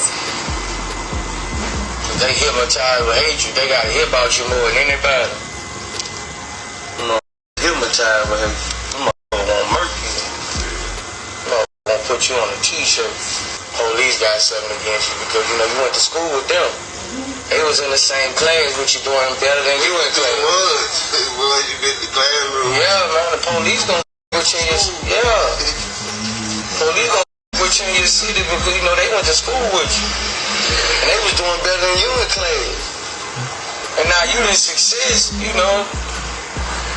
[SPEAKER 10] If they hypnotize or hate you, they gotta hear about you more than anybody. You know, hypnotize with him. You won't murk you. You know, won't put you on a t-shirt. Police got something against you because, you know, you went to school with them. They was in the same class with you, doing better than you went to. Was you been in the classroom? Yeah, man, the police gonna put you in your city. Yeah. Police gonna put you in your city because, you know, they went to school with you. And they was doing better than you in class. And now you in success, you know.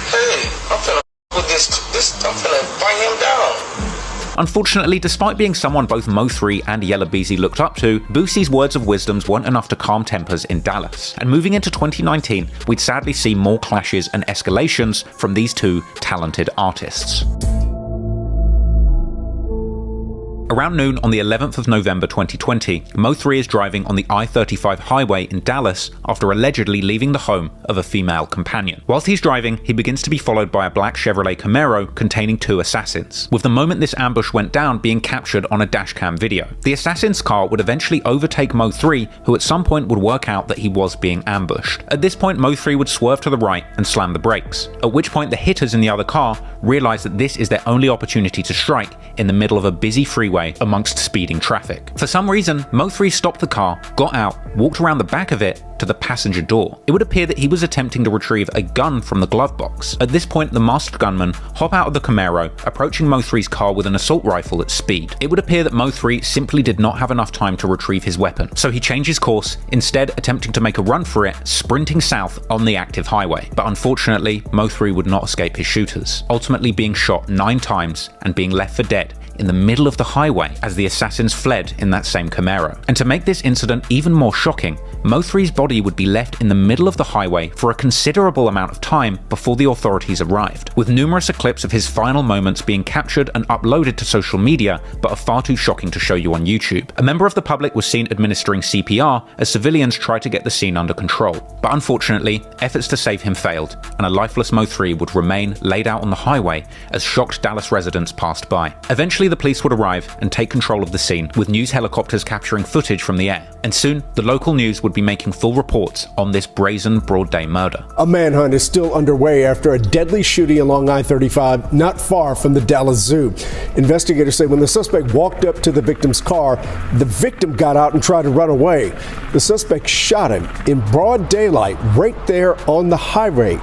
[SPEAKER 10] Hey, I'm finna with this, I'm finna bring him down.
[SPEAKER 1] Unfortunately, despite being someone both Mo3 and Yella Beezy looked up to, Boosie's words of wisdoms weren't enough to calm tempers in Dallas. And moving into 2019, we'd sadly see more clashes and escalations from these two talented artists. Around noon on the 11th of November 2020, Mo3 is driving on the I-35 highway in Dallas after allegedly leaving the home of a female companion. Whilst he's driving, he begins to be followed by a black Chevrolet Camaro containing two assassins, with the moment this ambush went down being captured on a dashcam video. The assassin's car would eventually overtake Mo3, who at some point would work out that he was being ambushed. At this point, Mo3 would swerve to the right and slam the brakes, at which point the hitters in the other car realize that this is their only opportunity to strike in the middle of a busy freeway amongst speeding traffic. For some reason, Mo3 stopped the car, got out, walked around the back of it to the passenger door. It would appear that he was attempting to retrieve a gun from the glove box. At this point, the masked gunman hop out of the Camaro, approaching Mo3's car with an assault rifle at speed. It would appear that Mo3 simply did not have enough time to retrieve his weapon, so he changes course, instead attempting to make a run for it, sprinting south on the active highway. But unfortunately, Mo3 would not escape his shooters, ultimately being shot 9 times and being left for dead in the middle of the highway as the assassins fled in that same Camaro. And to make this incident even more shocking, Mo3's body would be left in the middle of the highway for a considerable amount of time before the authorities arrived, with numerous clips of his final moments being captured and uploaded to social media, but are far too shocking to show you on YouTube. A member of the public was seen administering CPR as civilians tried to get the scene under control. But unfortunately, efforts to save him failed, and a lifeless Mo3 would remain laid out on the highway as shocked Dallas residents passed by. Eventually, the police would arrive and take control of the scene, with news helicopters capturing footage from the air. And soon, the local news would be making full reports on this brazen broad day murder.
[SPEAKER 4] A manhunt is still underway after a deadly shooting along I-35 not far from the Dallas Zoo. Investigators say when the suspect walked up to the victim's car, the victim got out and tried to run away. The suspect shot him in broad daylight right there on the highway.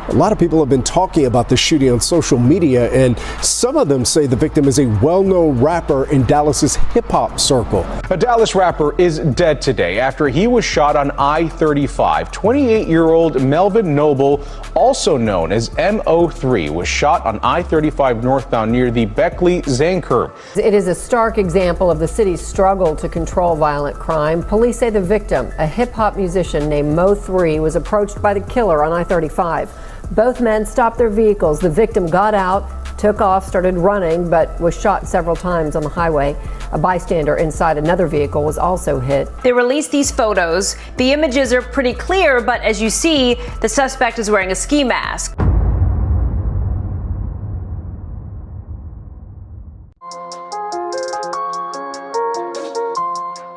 [SPEAKER 4] A lot of people have been talking about the shooting on social media, and some of them say the victim is a well-known rapper in Dallas's hip-hop circle.
[SPEAKER 5] A Dallas rapper is dead today after he was shot on I-35. 28-year-old Melvin Noble, also known as Mo3, was shot on I-35 northbound near the Beckley-Zane curve.
[SPEAKER 23] It is a stark example of the city's struggle to control violent crime. Police say the victim, a hip-hop musician named Mo3, was approached by the killer on I-35. Both men stopped their vehicles. The victim got out, took off, started running, but was shot several times on the highway. A bystander inside another vehicle was also hit.
[SPEAKER 24] They released these photos. The images are pretty clear, but as you see, the suspect is wearing a ski mask.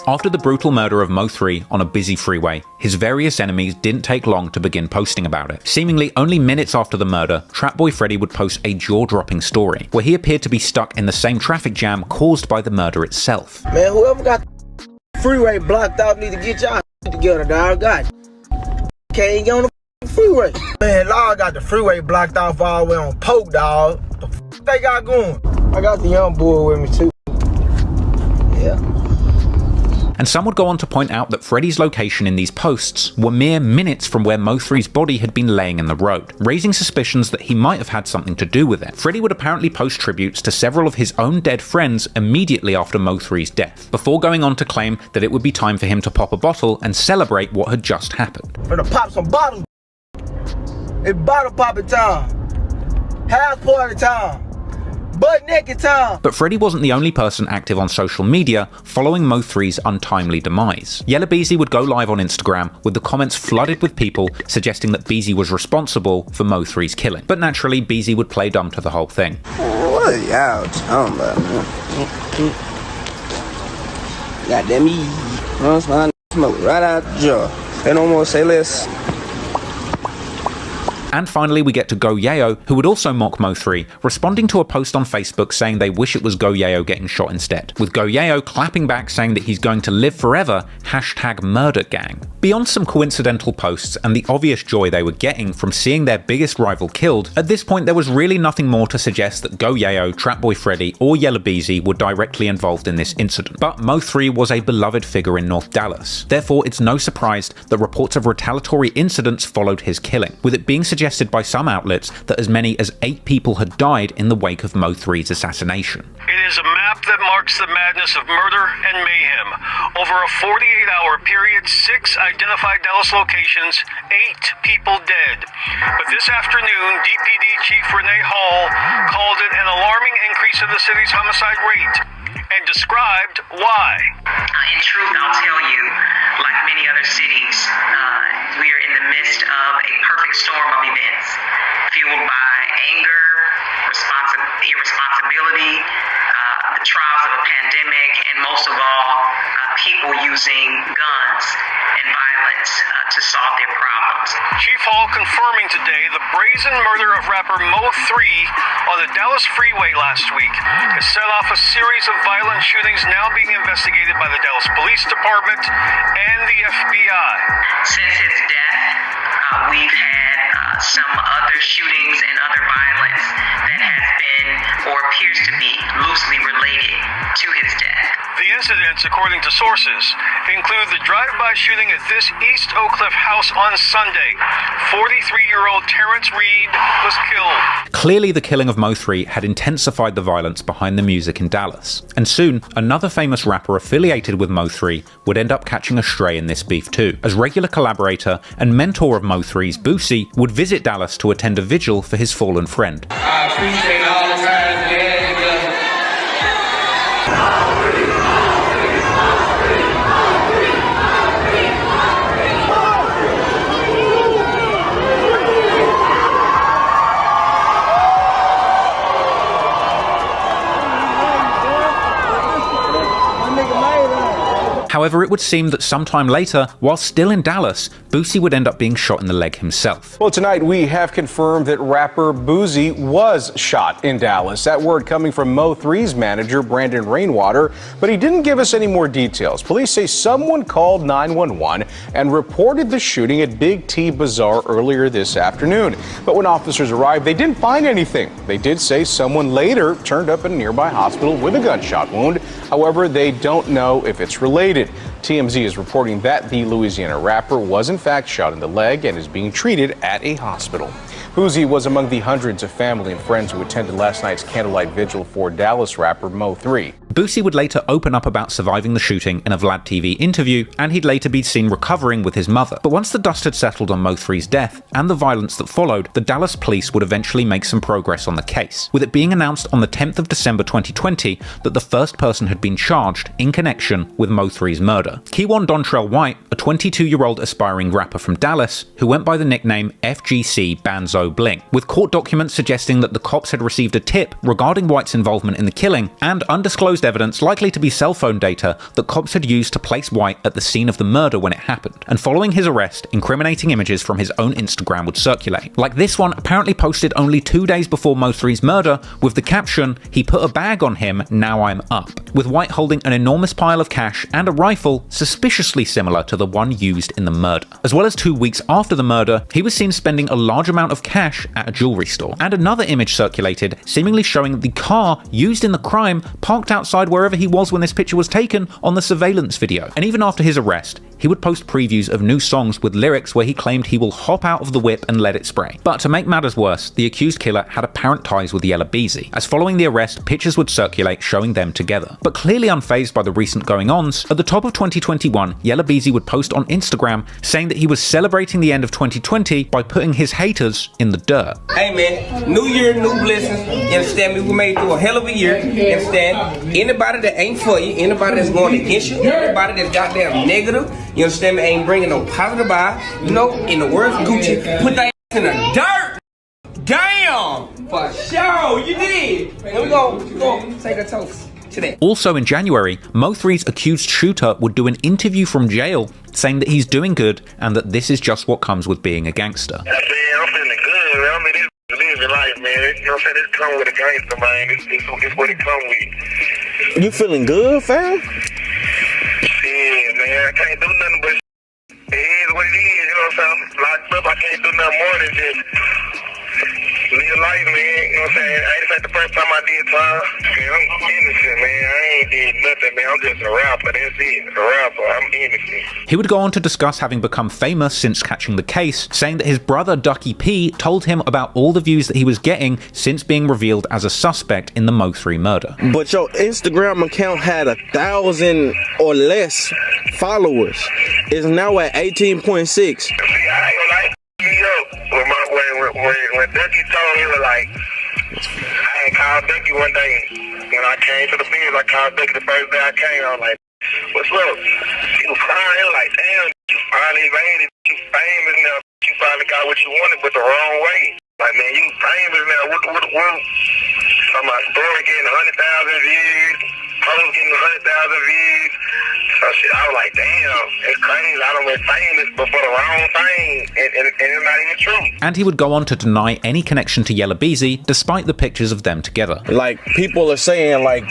[SPEAKER 1] After the brutal murder of Mo3 on a busy freeway, his various enemies didn't take long to begin posting about it. Seemingly only minutes after the murder, Boy Freddy would post a jaw-dropping story, where he appeared to be stuck in the same traffic jam caused by the murder itself.
[SPEAKER 18] Man, whoever got the freeway blocked out need to get y'all together, dog. God, can't get on the freeway. Man, Law got the freeway blocked off all the way on Polk, dog. The f they got going? I got the young boy with me, too. Yeah.
[SPEAKER 1] And some would go on to point out that Freddy's location in these posts were mere minutes from where Mo3's body had been laying in the road, raising suspicions that he might have had something to do with it. Freddy would apparently post tributes to several of his own dead friends immediately after Mo3's death, before going on to claim that it would be time for him to pop a bottle and celebrate what had just happened.
[SPEAKER 18] For the pop some bottles. It's bottle popping time. House party time. Butt naked time.
[SPEAKER 1] But Freddy wasn't the only person active on social media following Mo3's untimely demise. Yella Beezy would go live on Instagram with the comments flooded with people suggesting that Beezy was responsible for Mo3's killing. But naturally, Beezy would play dumb to the whole thing.
[SPEAKER 16] What y'all talking about, man? Goddamn me. Once my smoke right out the jaw. Say no more, say less.
[SPEAKER 1] And finally, we get to Go Yayo, who would also mock Mo3, responding to a post on Facebook saying they wish it was Go Yayo getting shot instead, with Go Yayo clapping back saying that he's going to live forever, #murdergang. Beyond some coincidental posts and the obvious joy they were getting from seeing their biggest rival killed, at this point there was really nothing more to suggest that Go Yayo, Trap Boy Freddy, or Yella Beezy were directly involved in this incident. But Mo3 was a beloved figure in North Dallas. Therefore, it's no surprise that reports of retaliatory incidents followed his killing, with it being suggested by some outlets that as many as 8 people had died in the wake of Mo3's assassination.
[SPEAKER 7] It is a map that marks the madness of murder and mayhem. Over a 48-hour period, 6 identified Dallas locations, 8 people dead. But this afternoon, DPD Chief Renee Hall called it an alarming increase in the city's homicide rate and described why.
[SPEAKER 9] In truth, I'll tell you, like many other cities, we are in the midst of a perfect storm of events, fueled by anger, irresponsibility, the trials of a pandemic, and most of all, people using guns and violence to solve their problems.
[SPEAKER 7] Chief Hall confirming today the brazen murder of rapper Mo3 on the Dallas freeway last week has set off a series of violent shootings now being investigated by the Dallas Police Department and the FBI.
[SPEAKER 9] Since his death, we've had some other shootings and other violence that has been or appears to be loosely related to his death.
[SPEAKER 7] The incidents, according to sources, include the drive-by shooting at this East Oak Cliff house on Sunday. 43-year-old Terrence Reed was killed.
[SPEAKER 1] Clearly, the killing of Mo3 had intensified the violence behind the music in Dallas. And soon, another famous rapper affiliated with Mo3 would end up catching a stray in this beef too, as regular collaborator and mentor of Mo3's Boosie would visit Dallas to attend a vigil for his fallen friend.
[SPEAKER 11] I appreciate all the times we had together.
[SPEAKER 1] However, it would seem that sometime later, while still in Dallas, Boosie would end up being shot in the leg himself.
[SPEAKER 5] Well, tonight we have confirmed that rapper Boosie was shot in Dallas. That word coming from Mo3's manager, Brandon Rainwater, but he didn't give us any more details. Police say someone called 911 and reported the shooting at Big T Bazaar earlier this afternoon. But when officers arrived, they didn't find anything. They did say someone later turned up at a nearby hospital with a gunshot wound. However, they don't know if it's related. TMZ is reporting that the Louisiana rapper was in fact shot in the leg and is being treated at a hospital. Boosie was among the hundreds of family and friends who attended last night's candlelight vigil for Dallas rapper Mo3.
[SPEAKER 1] Boosie would later open up about surviving the shooting in a Vlad TV interview, and he'd later be seen recovering with his mother. But once the dust had settled on Mo3's death and the violence that followed, the Dallas police would eventually make some progress on the case, with it being announced on the 10th of December 2020 that the first person had been charged in connection with Mo3's murder. Keywan Dontrell White, a 22-year-old aspiring rapper from Dallas who went by the nickname FGC Banzo Bling, with court documents suggesting that the cops had received a tip regarding White's involvement in the killing and undisclosed evidence likely to be cell phone data that cops had used to place White at the scene of the murder when it happened. And following his arrest, incriminating images from his own Instagram would circulate. Like this one, apparently posted only 2 days before Mo3's murder, with the caption, "He put a bag on him, now I'm up," with White holding an enormous pile of cash and a rifle suspiciously similar to the one used in the murder. As well as 2 weeks after the murder, he was seen spending a large amount of cash at a jewelry store. And another image circulated, seemingly showing the car used in the crime parked outside outside wherever he was when this picture was taken on the surveillance video. And even after his arrest, he would post previews of new songs with lyrics where he claimed he will hop out of the whip and let it spray. But to make matters worse, the accused killer had apparent ties with Yella Beezy, as following the arrest, pictures would circulate showing them together. But clearly unfazed by the recent going-ons, at the top of 2021, Yella Beezy would post on Instagram saying that he was celebrating the end of 2020 by putting his haters in the dirt.
[SPEAKER 16] Hey man, new year, new blessings. You understand me? We made it through a hell of a year. You understand? Anybody that ain't for you, anybody that's going against you, anybody that's goddamn negative, you understand me, ain't bringing no positive vibe. You know, in the words of Gucci, put that in the dirt. Damn! For sure, you did. Here we go. Take a toast.
[SPEAKER 1] Also in January, Mo3's accused shooter would do an interview from jail saying that he's doing good and that this is just what comes with being a gangster.
[SPEAKER 3] Man, I'm feeling good, man. I mean, this living life, man. You know what I'm saying? This come with a gangster, man. It's what it come with.
[SPEAKER 8] You feeling good, fam?
[SPEAKER 3] Yeah, man. I can't do nothing but it is what it is. You know what I'm saying? I'm locked up. I can't do nothing more than just live life, man. You know what I'm saying? Ain't this the first time I did time? Man, I'm innocent, man. I ain't did nothing, man. I'm just a rapper. That's it. A rapper. I'm innocent.
[SPEAKER 1] He would go on to discuss having become famous since catching the case, saying that his brother Ducky P told him about all the views that he was getting since being revealed as a suspect in the Mo3 murder.
[SPEAKER 8] But your Instagram account had 1,000 or less followers. It's now at 18.6.
[SPEAKER 3] When Ducky told me, he was like, I had called Ducky one day. When I came to the field, I called Ducky the first day I came. I was like, what's up? He was crying. He was like, damn, you finally made it. You famous now. You finally got what you wanted, but the wrong way. Like, man, you famous now. What? So my story getting 100,000 views. Post getting 100,000 views. So shit, I was like, damn, it's crazy. I done been famous, but for the wrong thing, and it's not even true.
[SPEAKER 1] And he would go on to deny any connection to Yella Beezy, despite the pictures of them together.
[SPEAKER 8] Like, people are saying, like,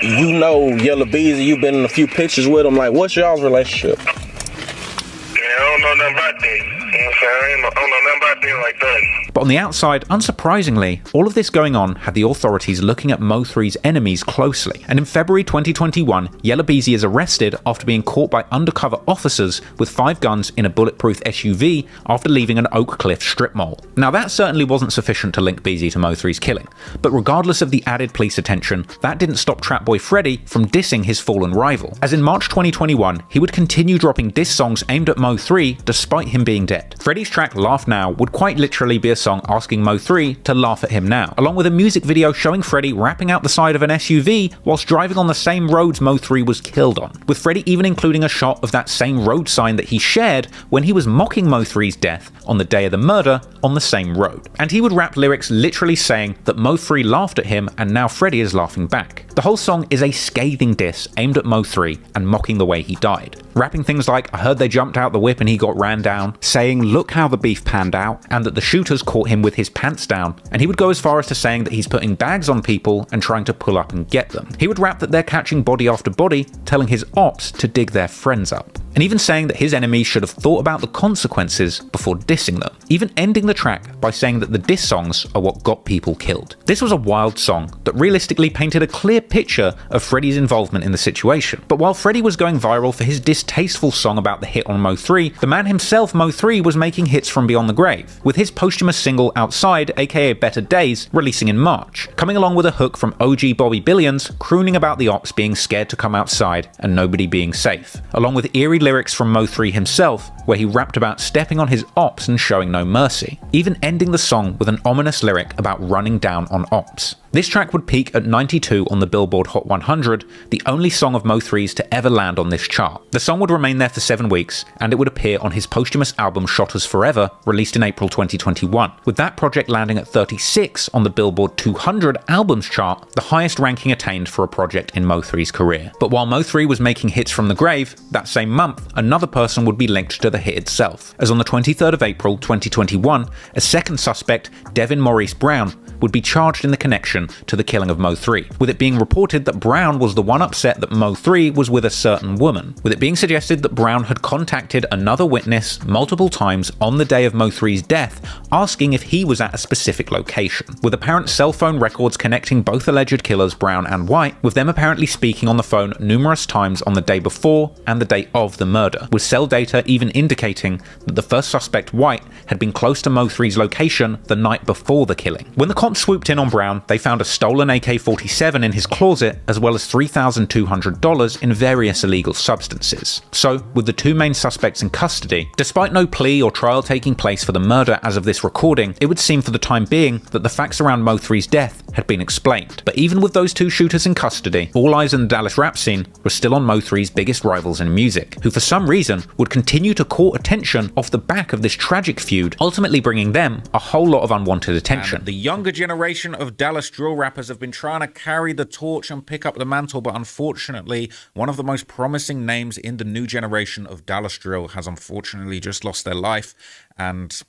[SPEAKER 8] you know Yella Beezy, you've been in a few pictures with him. Like, what's y'all's relationship?
[SPEAKER 3] Yeah, I don't know nothing about that. You know what I'm saying? I don't know nothing about that like that.
[SPEAKER 1] But on the outside, unsurprisingly, all of this going on had the authorities looking at Mo3's enemies closely. And in February 2021, Yella Beezy is arrested after being caught by undercover officers with 5 guns in a bulletproof SUV after leaving an Oak Cliff strip mall. Now that certainly wasn't sufficient to link Beezy to Mo3's killing, but regardless of the added police attention, that didn't stop Trap Boy Freddy from dissing his fallen rival. As in March 2021, he would continue dropping diss songs aimed at Mo3 despite him being dead. Freddy's track Laugh Now would quite literally be a song asking Mo3 to laugh at him now, along with a music video showing Freddy rapping out the side of an SUV whilst driving on the same roads Mo3 was killed on, with Freddy even including a shot of that same road sign that he shared when he was mocking Mo3's death on the day of the murder on the same road. And he would rap lyrics literally saying that Mo3 laughed at him and now Freddy is laughing back. The whole song is a scathing diss aimed at Mo3 and mocking the way he died, rapping things like, I heard they jumped out the whip and he got ran down, saying look how the beef panned out, and that the shooters caught him with his pants down, and he would go as far as to saying that he's putting bags on people and trying to pull up and get them. He would rap that they're catching body after body, telling his ops to dig their friends up, and even saying that his enemies should have thought about the consequences before dissing them, even ending the track by saying that the diss songs are what got people killed. This was a wild song that realistically painted a clear picture of Freddy's involvement in the situation. But while Freddy was going viral for his distasteful song about the hit on Mo3, the man himself, Mo3, was making hits from beyond the grave, with his posthumous single Outside, aka Better Days, releasing in March, coming along with a hook from OG Bobby Billions crooning about the ops being scared to come outside and nobody being safe, along with eerie lyrics from Mo3 himself where he rapped about stepping on his ops and showing no mercy, even ending the song with an ominous lyric about running down on ops. This track would peak at 92 on the Billboard Hot 100, the only song of Mo3's to ever land on this chart. The song would remain there for 7 weeks, and it would appear on his posthumous album Shot Us Forever, released in April 2021, with that project landing at 36 on the Billboard 200 albums chart, the highest ranking attained for a project in Mo3's career. But while Mo3 was making hits from the grave, that same month, another person would be linked to the hit itself, as on the 23rd of April 2021, a second suspect, Devin Maurice Brown, would be charged in the connection to the killing of Mo3, with it being reported that Brown was the one upset that Mo3 was with a certain woman, with it being suggested that Brown had contacted another witness multiple times on the day of Mo3's death, asking if he was at a specific location, with apparent cell phone records connecting both alleged killers, Brown and White, with them apparently speaking on the phone numerous times on the day before and the day of the murder, with cell data even indicating that the first suspect, White, had been close to Mo3's location the night before the killing. When the cops swooped in on Brown, they found a stolen AK-47 in his closet, as well as $3,200 in various illegal substances. So, with the two main suspects in custody, despite no plea or trial taking place for the murder as of this recording, it would seem for the time being that the facts around Mo3's death had been explained. But even with those two shooters in custody, all eyes in the Dallas rap scene were still on Mo3's biggest rivals in music, who for some reason would continue to court attention off the back of this tragic feud, ultimately bringing them a whole lot of unwanted attention.
[SPEAKER 12] And the younger generation of Dallas drill rappers have been trying to carry the torch and pick up the mantle, but unfortunately, one of the most promising names in the new generation of Dallas drill has unfortunately just lost their life, and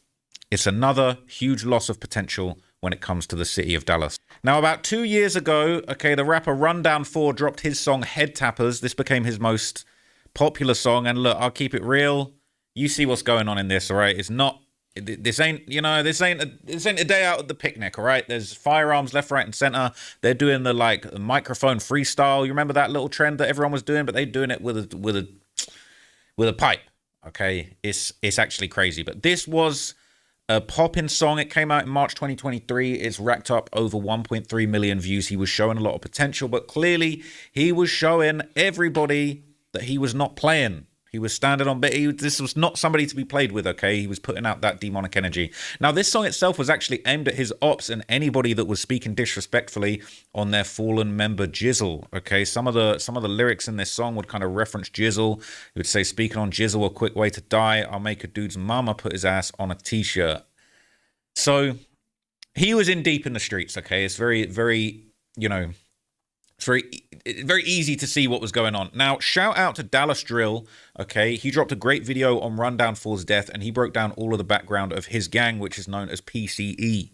[SPEAKER 12] it's another huge loss of potential when it comes to the city of Dallas. Now, about 2 years ago, okay, the rapper Rundown 4 dropped his song Head Tappers. This became his most popular song, and look, I'll keep it real. You see what's going on in this, all right? It's not, this ain't a day out at the picnic, all right? There's firearms left, right, and center. They're doing the like microphone freestyle. You remember that little trend that everyone was doing, but they're doing it with a pipe. Okay, it's actually crazy. But this was a poppin' song. It came out in March 2023. It's racked up over 1.3 million views. He was showing a lot of potential, but clearly he was showing everybody that he was not playing. He was standing on, but this was not somebody to be played with, okay? He was putting out that demonic energy. Now, this song itself was actually aimed at his ops and anybody that was speaking disrespectfully on their fallen member Jizzle, okay? Some of the lyrics in this song would kind of reference Jizzle. It would say, speaking on Jizzle, a quick way to die. I'll make a dude's mama put his ass on a t-shirt. So he was in deep in the streets, okay? It's very, very, you know, it's very easy to see what was going on. Now, shout out to Dallas Drill, okay? He dropped a great video on Rundown 4's death, and he broke down all of the background of his gang, which is known as PCE.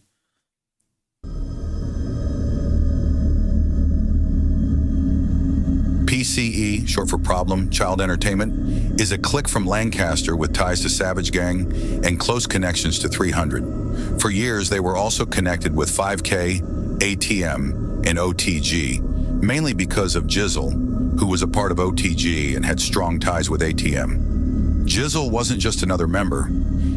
[SPEAKER 13] PCE, short for Problem Child Entertainment, is a clique from Lancaster with ties to Savage Gang and close connections to 300. For years, they were also connected with 5K, ATM, and OTG, mainly because of Jizzle, who was a part of OTG and had strong ties with ATM. Jizzle wasn't just another member.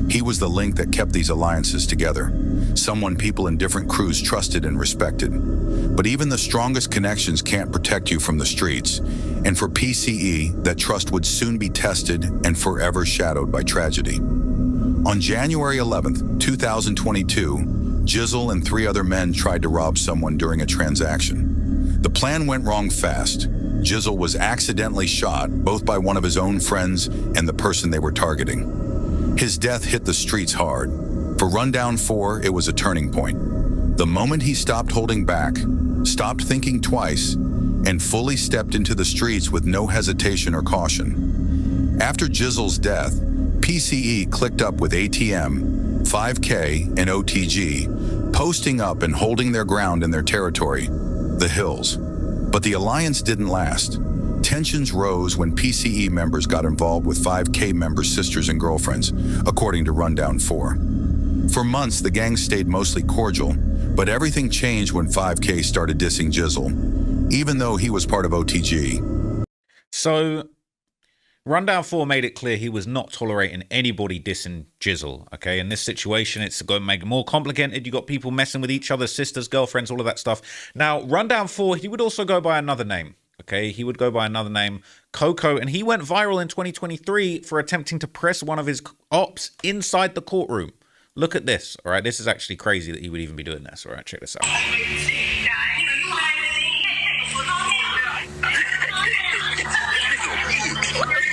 [SPEAKER 13] He was the link that kept these alliances together, someone people in different crews trusted and respected. But even the strongest connections can't protect you from the streets, and for PCE, that trust would soon be tested and forever shadowed by tragedy. On January 11th, 2022, Jizzle and 3 other men tried to rob someone during a transaction. The plan went wrong fast. Jizzle was accidentally shot, both by one of his own friends and the person they were targeting. His death hit the streets hard. For Rundown 4, it was a turning point. The moment he stopped holding back, stopped thinking twice, and fully stepped into the streets with no hesitation or caution. After Jizzle's death, PCE clicked up with ATM, 5K, and OTG, posting up and holding their ground in their territory, the Hills. But the alliance didn't last. Tensions rose when PCE members got involved with 5K members' sisters and girlfriends, according to Rundown 4. For months, the gang stayed mostly cordial, but everything changed when 5K started dissing Jizzle, even though he was part of OTG.
[SPEAKER 12] So, Rundown 4 made it clear he was not tolerating anybody dissing Jizzle, okay? In this situation, it's going to make it more complicated. You got people messing with each other, sisters, girlfriends, all of that stuff. Now, Rundown 4, he would also go by another name, okay? He would go by another name, Coco, and he went viral in 2023 for attempting to press one of his ops inside the courtroom. Look at this, all right? This is actually crazy that he would even be doing this, all right? Check this out.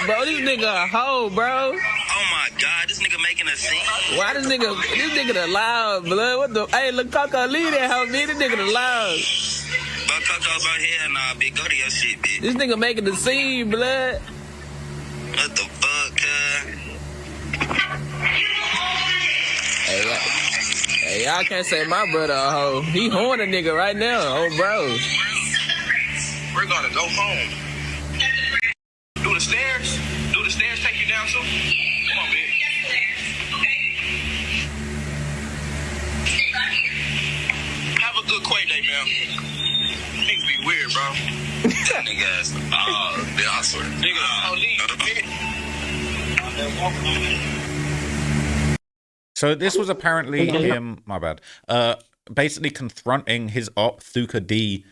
[SPEAKER 21] Bro, this nigga a hoe, bro.
[SPEAKER 3] Oh my god, this nigga making a scene.
[SPEAKER 21] Why this nigga the loud, blood? What the? Hey, look, Coco, leave that hoe, nigga. This nigga the loud.
[SPEAKER 3] Bro, Coco, bro, hell nah, bitch. Go to your shit, bitch.
[SPEAKER 21] This nigga making the scene, blood.
[SPEAKER 3] What the fuck, cuz?
[SPEAKER 14] Hey, y'all can't say my brother a hoe. He horning a nigga right now, oh bro.
[SPEAKER 3] We're gonna go home. Do the stairs? Do the stairs take you down too? Come on, bitch. Have a good Quay day, man. Niggas be weird, bro. Nigga ass. Yeah, I swear. Nigga,
[SPEAKER 12] So this was apparently him, my bad, basically confronting his op, Thuka D,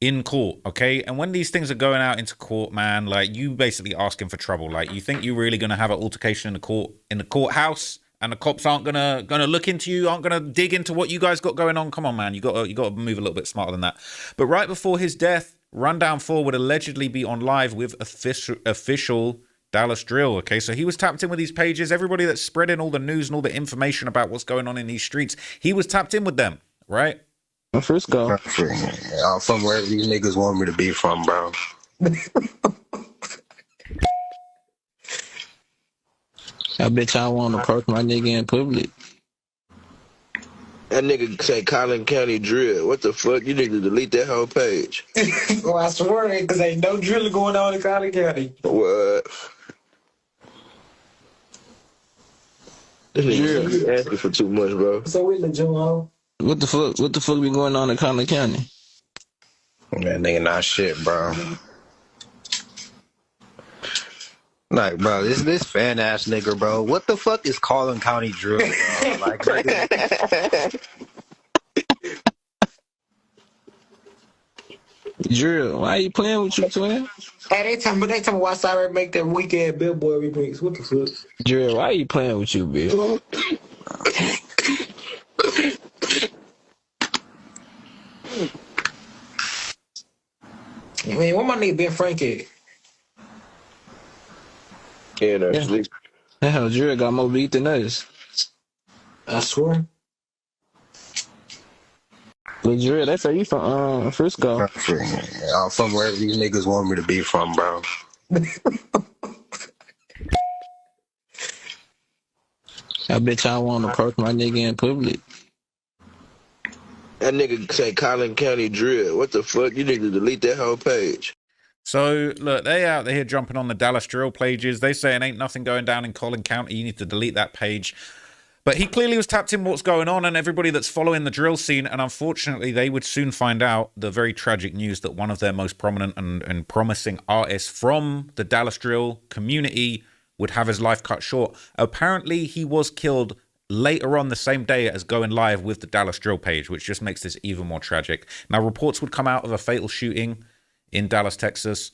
[SPEAKER 12] in court, okay? And when these things are going out into court, man, like, you basically asking for trouble. Like, you think you're really gonna have an altercation in the courthouse, and the cops aren't gonna look into you, aren't gonna dig into what you guys got going on? Come on, man, you gotta move a little bit smarter than that. But right before his death, Rundown 4 would allegedly be on live with official Dallas Drill, okay? So he was tapped in with these pages. Everybody that's spreading all the news and all the information about what's going on in these streets, he was tapped in with them, right?
[SPEAKER 14] First go.
[SPEAKER 10] I'm from wherever these niggas want me to be from, bro.
[SPEAKER 14] I bet y'all want to perk my nigga in public.
[SPEAKER 10] That nigga say Collin County drill. What the fuck? You need to delete that whole page.
[SPEAKER 18] Well, I swear, because ain't no drilling going on in Collin County.
[SPEAKER 10] What? This nigga asking for too much, bro.
[SPEAKER 18] So we the Joe.
[SPEAKER 14] What the fuck? What the fuck be going on in Collin County?
[SPEAKER 10] That nigga not shit, bro.
[SPEAKER 15] Like, bro, this fan ass nigga, bro. What the fuck is Collin County drill, bro? Like,
[SPEAKER 14] Drill, why you playing with you, twin?
[SPEAKER 18] Hey, they tell me why Cyrus make that weekend Billboard remix. What the fuck?
[SPEAKER 14] Drill, why you playing with you, bitch?
[SPEAKER 18] Man, where my nigga Ben Frank at?
[SPEAKER 10] Yeah, that's sleep.
[SPEAKER 14] Hell, Drill got more beat than us.
[SPEAKER 18] I swear.
[SPEAKER 14] But Drill, they say you from Frisco.
[SPEAKER 10] I'm from wherever these niggas want me to be from, bro.
[SPEAKER 14] I bet y'all want to perk my nigga in public.
[SPEAKER 10] That nigga say Collin County drill. What the fuck? You need to delete that whole page.
[SPEAKER 12] So, look, they out there jumping on the Dallas Drill pages. They saying ain't nothing going down in Collin County. You need to delete that page. But he clearly was tapped in what's going on, and everybody that's following the drill scene, and unfortunately, they would soon find out the very tragic news that one of their most prominent and promising artists from the Dallas Drill community would have his life cut short. Apparently, he was killed later on the same day as going live with the Dallas Drill page, which just makes this even more tragic. Now, reports would come out of a fatal shooting in Dallas, Texas.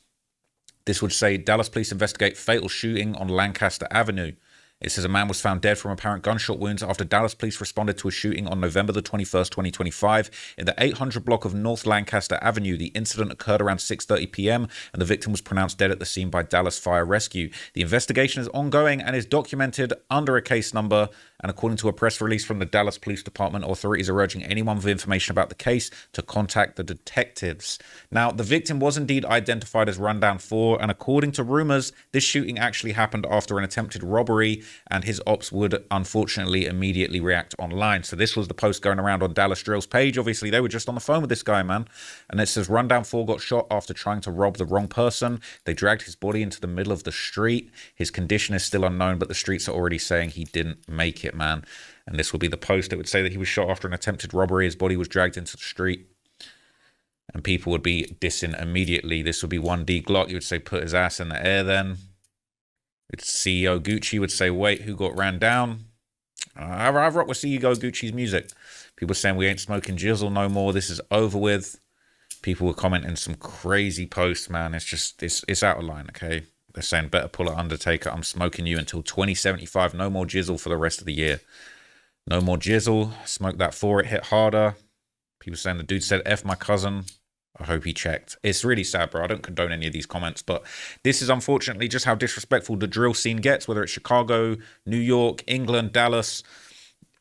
[SPEAKER 12] This would say Dallas police investigate fatal shooting on Lancaster Avenue. It says a man was found dead from apparent gunshot wounds after Dallas police responded to a shooting on November the 21st, 2025 in the 800 block of North Lancaster Avenue. The incident occurred around 6:30 p.m. and the victim was pronounced dead at the scene by Dallas Fire Rescue. The investigation is ongoing and is documented under a case number, and according to a press release from the Dallas Police Department, authorities are urging anyone with information about the case to contact the detectives. Now, the victim was indeed identified as Rundown 4, and according to rumors, this shooting actually happened after an attempted robbery, and his ops would unfortunately immediately react online. So this was the post going around on Dallas Drill's page. Obviously, they were just on the phone with this guy, man. And it says Rundown 4 got shot after trying to rob the wrong person. They dragged his body into the middle of the street. His condition is still unknown, but the streets are already saying he didn't make it, man. And this will be the post. It would say that he was shot after an attempted robbery. His body was dragged into the street. And people would be dissing immediately. This would be 1D Glock. You would say, put his ass in the air then. It's CEO Gucci would say, wait, who got ran down? I rock with CEO Gucci's music. People saying we ain't smoking jizzle no more. This is over with. People were commenting some crazy posts, man. It's just, it's out of line, okay? They're saying, better pull it, Undertaker. I'm smoking you until 2075. No more jizzle for the rest of the year. No more jizzle. Smoke that for it. Hit harder. People saying the dude said, F my cousin. I hope he checked. It's really sad, bro. I don't condone any of these comments, but this is unfortunately just how disrespectful the drill scene gets, whether it's Chicago, New York, England, Dallas.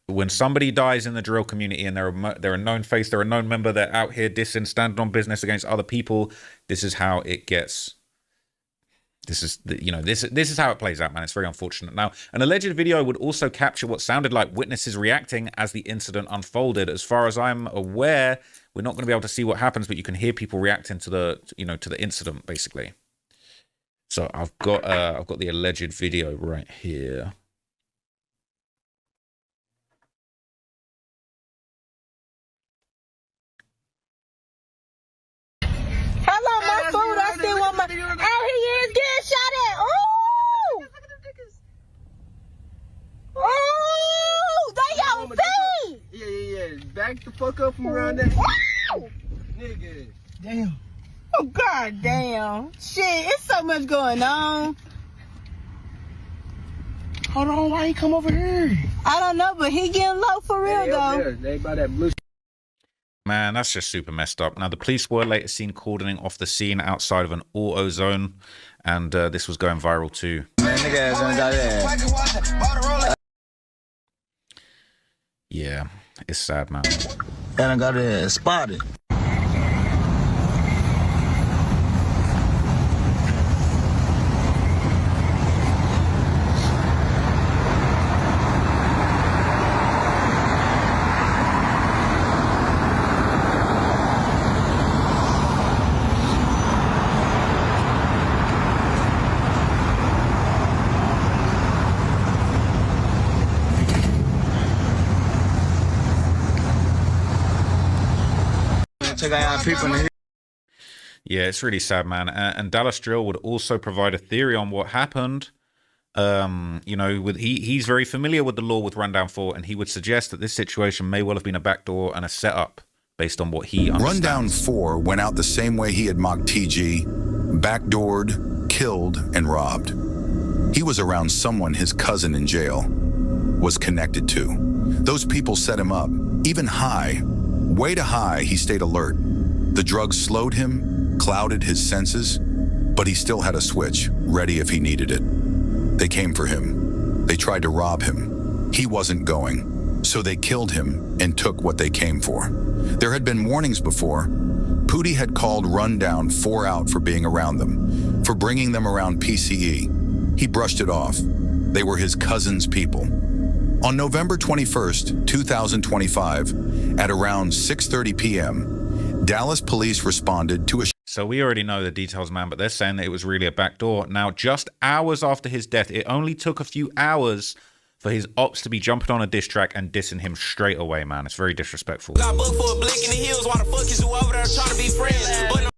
[SPEAKER 12] When somebody dies in the drill community and they're a known face, they're a known member, they're out here dissing, standing on business against other people, this is how it gets. This is, this is how it plays out, man. It's very unfortunate. Now, an alleged video would also capture what sounded like witnesses reacting as the incident unfolded. As far as I'm aware, we're not going to be able to see what happens, but you can hear people reacting to the, to the incident, basically. So I've got the alleged video right here.
[SPEAKER 17] Hello, my food. I still want my. Oh, he is getting shot at. Ooh! Ooh! They your feet!
[SPEAKER 8] Yeah. Back the fuck up from around there. Nigga. Damn.
[SPEAKER 17] Oh, god damn. Shit, it's so much going on.
[SPEAKER 8] Hold on, why he come over here?
[SPEAKER 17] I don't know, but he getting low for real, though.
[SPEAKER 8] They by that blue.
[SPEAKER 12] Man, that's just super messed up. Now, the police were later seen cordoning off the scene outside of an auto zone, and this was going viral too. Yeah, it's sad, man.
[SPEAKER 10] And I got it spotted.
[SPEAKER 12] Yeah, it's really sad, man. And Dallas Drill would also provide a theory on what happened. He's very familiar with the law with Rundown 4, and he would suggest that this situation may well have been a backdoor and a setup based on what he understands.
[SPEAKER 13] Rundown 4 went out the same way he had mocked TG, backdoored, killed, and robbed. He was around someone his cousin in jail was connected to. Those people set him up, even high. Way too high, he stayed alert. The drugs slowed him, clouded his senses, but he still had a switch, ready if he needed it. They came for him. They tried to rob him. He wasn't going, so they killed him and took what they came for. There had been warnings before. Pootie had called Rundown 4 out for being around them, for bringing them around PCE. He brushed it off. They were his cousin's people. On November 21st, 2025, at around 6:30 p.m., Dallas police responded to a...
[SPEAKER 12] So we already know the details, man, but they're saying that it was really a backdoor. Now, just hours after his death, it only took a few hours for his ops to be jumping on a diss track and dissing him straight away, man. It's very disrespectful. Got booked for a blick in the hills. Why the fuck is you over there trying to be friends?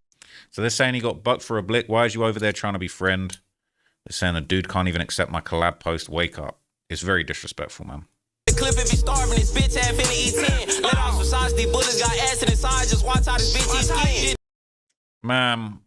[SPEAKER 12] So they're saying he got bucked for a blick. Why is you over there trying to be friend? They're saying the dude can't even accept my collab post. Wake up. It's very disrespectful, man.
[SPEAKER 19] Clip if he's starving, this bitch had finna eat 10. Let off some shots, these bullets got acid inside. Just watch how this bitch eats skin.
[SPEAKER 12] Man,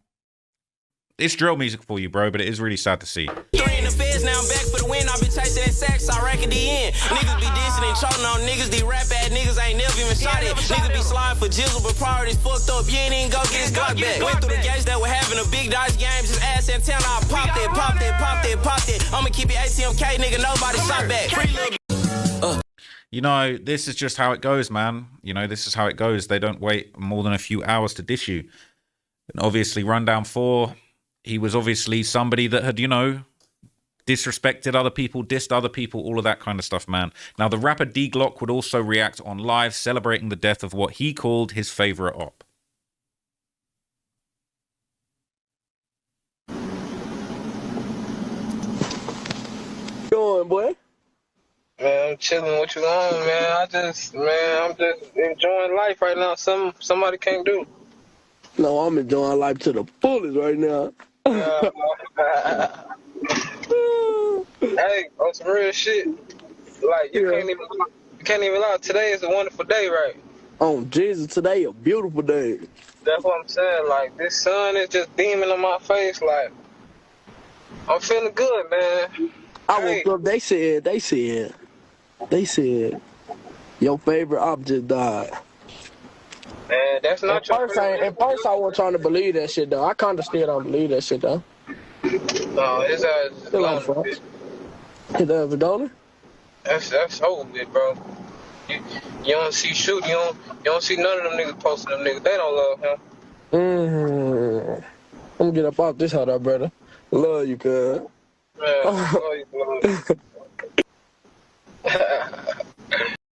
[SPEAKER 12] it's drill music for you, bro, but it is really sad to see.
[SPEAKER 19] 3 in the feds, now I'm back for the win. I've been chasing that sack, so I rack at the end. Niggas be dissing and choking on niggas. These rap ass niggas ain't never even shot it. Niggas be sliding for jizzle, but priorities fucked up. You ain't even go get his Glock back. Went through the games that were having a big dice game. Just ass in town, I popped it, popped it, popped it, popped it. I'ma keep it ATMK, nigga, nobody shot back. Free little...
[SPEAKER 12] You know, this is just how it goes, man. You know, this is how it goes. They don't wait more than a few hours to dish you. And obviously, Rundown 4, he was obviously somebody that had, disrespected other people, dissed other people, all of that kind of stuff, man. Now, the rapper D Glock would also react on live, celebrating the death of what he called his favorite op.
[SPEAKER 20] Going, boy?
[SPEAKER 16] Man, I'm chilling. What you on, man? I'm just enjoying life right now. Somebody can't do.
[SPEAKER 20] No, I'm enjoying life to the fullest right now.
[SPEAKER 16] Hey, on some real shit. Like you can't even lie. Today is a wonderful day, right?
[SPEAKER 20] Oh Jesus, today a beautiful day.
[SPEAKER 16] That's what I'm saying. Like this sun is just beaming on my face. Like I'm feeling good, man.
[SPEAKER 20] I woke up. They said your favorite object died.
[SPEAKER 16] Man, that's not your favorite.
[SPEAKER 20] At first, I wasn't trying to believe that shit, though. I kind of still don't believe that shit, though.
[SPEAKER 16] No, his ass is gone.
[SPEAKER 20] His ass is gone?
[SPEAKER 16] That's over with, bro. You don't see shooting. You don't see none of them niggas posting them niggas. They don't love him.
[SPEAKER 20] I'm gonna get up off this hot, brother. Love you, cuz.